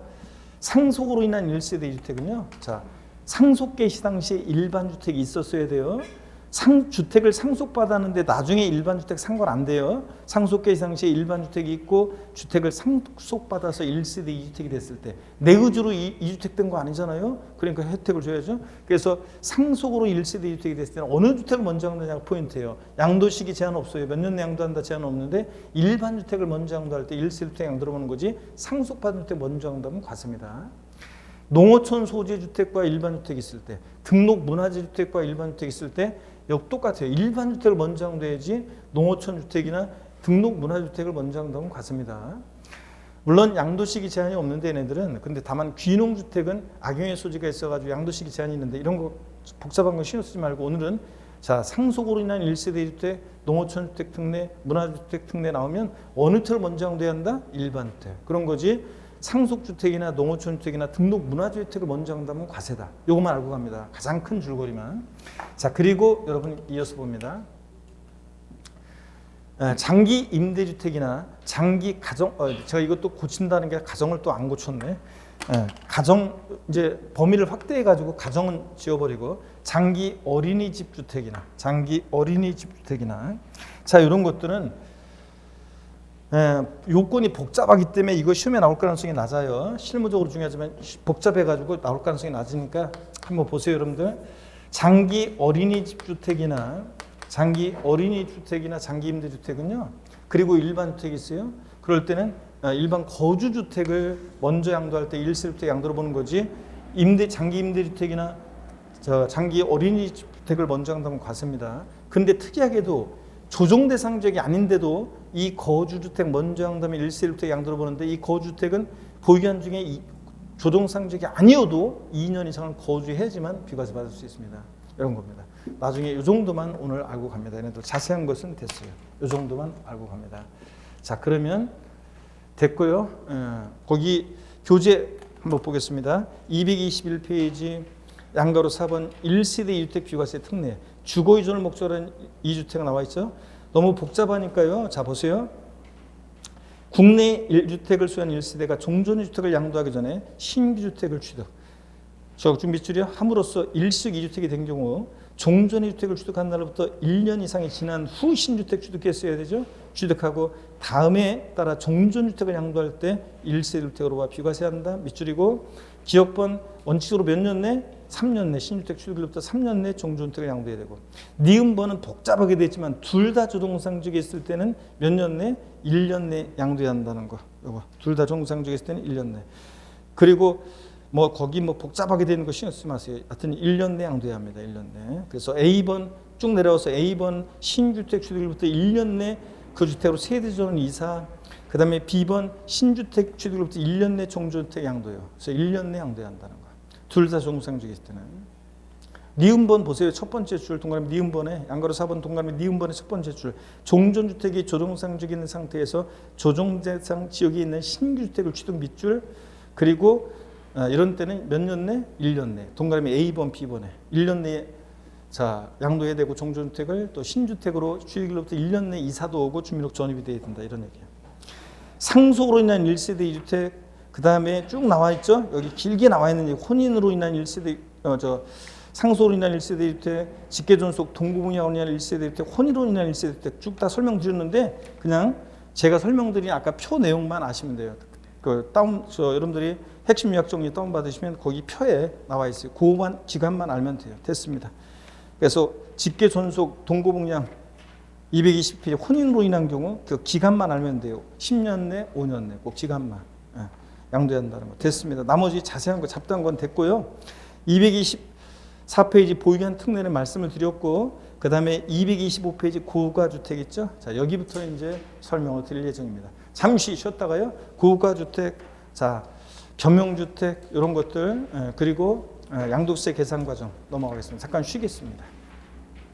상속으로 인한 1세대 2주택은요. 자, 상속 개시 당시에 일반 주택이 있었어야 돼요. 주택을 상속받았는데 나중에 일반 주택 산 건 안 돼요. 상속 개시 당시에 일반 주택이 있고 주택을 상속받아서 1세대 2주택이 됐을 때 내 의지로 2주택 된 거 아니잖아요. 그러니까 혜택을 줘야죠. 그래서 상속으로 1세대 2주택이 됐을 때는 어느 주택을 먼저 양도하냐가 포인트예요. 양도시기 제한 없어요. 몇 년 내 양도한다 제한 없는데 일반 주택을 먼저 양도할 때 1세대 주택 양도를 보는 거지 상속받은 주택 먼저 양도하면 과세입니다. 농어촌 소재 주택과 일반 주택이 있을 때, 등록 문화재 주택과 일반 주택이 있을 때 똑같아요. 일반 주택을 먼저 양도해야지 농어촌 주택이나 등록 문화재 주택을 먼저 양도하면 과세입니다. 물론 양도시기 제한이 없는데 얘네들은, 근데 다만 귀농주택은 악용의 소지가 있어가지고 양도시기 제한이 있는데 이런 거 복잡한 거 신경 쓰지 말고 오늘은 자, 상속으로 인한 1세대 주택, 농어촌 주택 특례, 문화주택 특례 나오면 어느 주택을 먼저 양도해야 한다? 일반 주택. 그런 거지. 상속주택이나 농어촌주택이나 등록 문화주택을 먼저 한다면 과세다. 이것만 알고 갑니다. 가장 큰 줄거리만. 자, 그리고 여러분 이어서 봅니다. 장기 임대주택이나 장기 가정, 제가 이것도 고친다는 게 가정을 또 안 고쳤네. 가정, 이제 범위를 확대해가지고 가정은 지워버리고 장기 어린이집 주택이나 자, 이런 것들은 요건이 복잡하기 때문에 이거 시험에 나올 가능성이 낮아요. 실무적으로 중요하지만 복잡해가지고 나올 가능성이 낮으니까 한번 보세요, 여러분들. 장기 어린이집 주택이나 장기 임대주택은요. 그리고 일반 주택이 있어요. 그럴 때는 일반 거주주택을 먼저 양도할 때 1세대 주택 양도를 보는 거지. 장기 임대주택이나 장기 어린이집 주택을 먼저 양도하면 과세입니다. 근데 특이하게도 조정 대상 지역이 아닌데도 이 거주주택 먼저 양도하면 1세대 주택 양도를 보는데 이 거주주택은 보유기간 중에 조정상 지역이 아니어도 2년 이상을 거주해야지만 비과세 받을 수 있습니다. 이런 겁니다. 나중에 이 정도만 오늘 알고 갑니다. 얘네들 자세한 것은 됐어요. 이 정도만 알고 갑니다. 자, 그러면 됐고요. 거기 교재 한번 보겠습니다. 221페이지 양가로 4번 1세대 2주택 비과세 특례 주거 이전을 목적으로 한 2주택 나와 있죠. 너무 복잡하니까요. 자, 보세요. 국내 1주택을 소유한 1세대가 종전의 주택을 양도하기 전에 신규주택을 취득. 저 밑줄이요. 함으로써 일식 2주택이 된 경우 종전의 주택을 취득한 날로부터 1년 이상이 지난 후 신주택 취득했어야 되죠. 취득하고 다음에 따라 종전주택을 양도할 때 1세대 주택으로 비과세한다. 밑줄이고 기억번 원칙적으로 몇 년 내? 3년 내 신주택 취득일로부터 3년 내 종전주택을 양도해야 되고 니은번은 복잡하게 되지만 둘 다 조동상적에 있을 때는 몇 년 내? 1년 내 양도해야 한다는 거. 요거 둘 다 조동상적에 있을 때는 1년 내. 그리고 거기 복잡하게 되는 거 신경 쓰지 마세요. 하여튼 1년 내 양도해야 합니다. 1년 내. 그래서 A번 쭉 내려와서 A번 신주택 취득일부터 1년 내 그 주택으로 세대전 이사. 그 다음에 B번 신주택 취득일부터 1년 내 종전주택 양도요. 그래서 1년 내 양도해야 한다는 거. 둘 다 조동상적에 있을 때는. 니은번 보세요. 첫 번째 줄 동그라미 니은번에 양가로 4번 동그라미 니은번의 첫 번째 줄 종전주택이 조정상적에 있는 상태에서 조정대상 지역에 있는 신규주택을 취득 밑줄 그리고 이런 때는 몇 년 내? 1년 내. 동그라미 A번 B번에 1년 내에 자 양도해야 되고 종전주택을 또 신주택으로 취득일로부터 1년 내 이사도 오고 주민등록 전입이 돼야 된다. 이런 얘기예요. 상속으로 인한 1세대 2주택, 그 다음에 쭉 나와 있죠. 여기 길게 나와 있는 혼인으로 인한 1세대, 상속으로 인한 1세대 2주택, 직계존속, 동거분양으로 인한 1세대 2주택, 혼인으로 인한 1세대 2주택 쭉 다 설명드렸는데 그냥 제가 설명드린 아까 표 내용만 아시면 돼요. 여러분들이 핵심 요약 정리 다운 받으시면 거기 표에 나와 있어요. 그거만 기간만 알면 돼요. 됐습니다. 그래서 직계존속, 동거분양 220페이지 혼인으로 인한 경우 그 기간만 알면 돼요. 10년 내, 5년 내, 꼭 기간만 양도해야 한다는 거. 됐습니다. 나머지 자세한 거 잡다한 건 됐고요. 224페이지 보유기한 특례는 말씀을 드렸고, 그 다음에 225페이지 고가주택 있죠. 자, 여기부터 이제 설명을 드릴 예정입니다. 잠시 쉬었다가요. 고가주택, 자, 겸용주택 이런 것들, 그리고 양도세 계산 과정 넘어가겠습니다. 잠깐 쉬겠습니다.